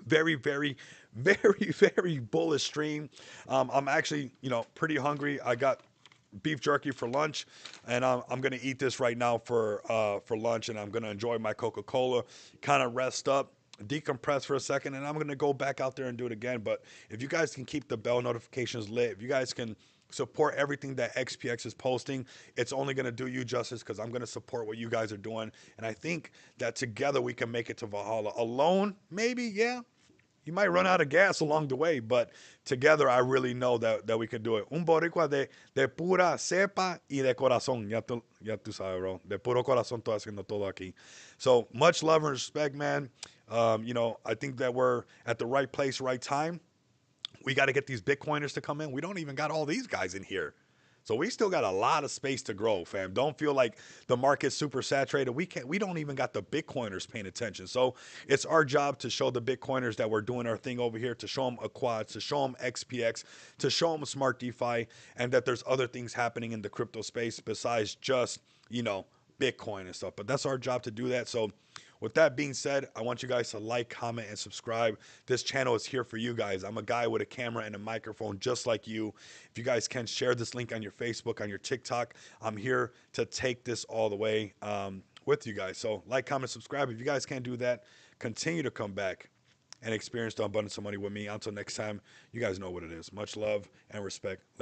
Very, very, very, very bullish stream. I'm actually, pretty hungry. I got beef jerky for lunch, and I'm gonna eat this right now for lunch, and I'm gonna enjoy my Coca-Cola, kind of rest up, decompress for a second, and I'm gonna go back out there and do it again. But if you guys can keep the bell notifications lit, if you guys can support everything that XPX is posting, it's only going to do you justice because I'm going to support what you guys are doing. And I think that together we can make it to Valhalla. Alone, maybe, yeah. You might run out of gas along the way, but together I really know that we can do it. Un boricua de pura cepa y de corazón. Ya tú sabes, bro. De puro corazón estoy haciendo todo aquí. So much love and respect, man. I think that we're at the right place, right time. We got to get these Bitcoiners to come in. We don't even got all these guys in here. So we still got a lot of space to grow, fam. Don't feel like the market's super saturated. We don't even got the Bitcoiners paying attention. So it's our job to show the Bitcoiners that we're doing our thing over here, to show them a quad, to show them XPX, to show them smart DeFi, and that there's other things happening in the crypto space besides just, Bitcoin and stuff. But that's our job to do that. So with that being said, I want you guys to like, comment, and subscribe. This channel is here for you guys. I'm a guy with a camera and a microphone just like you. If you guys can share this link on your Facebook, on your TikTok, I'm here to take this all the way with you guys. So like, comment, subscribe. If you guys can't do that, continue to come back and experience the abundance of money with me. Until next time, you guys know what it is. Much love and respect.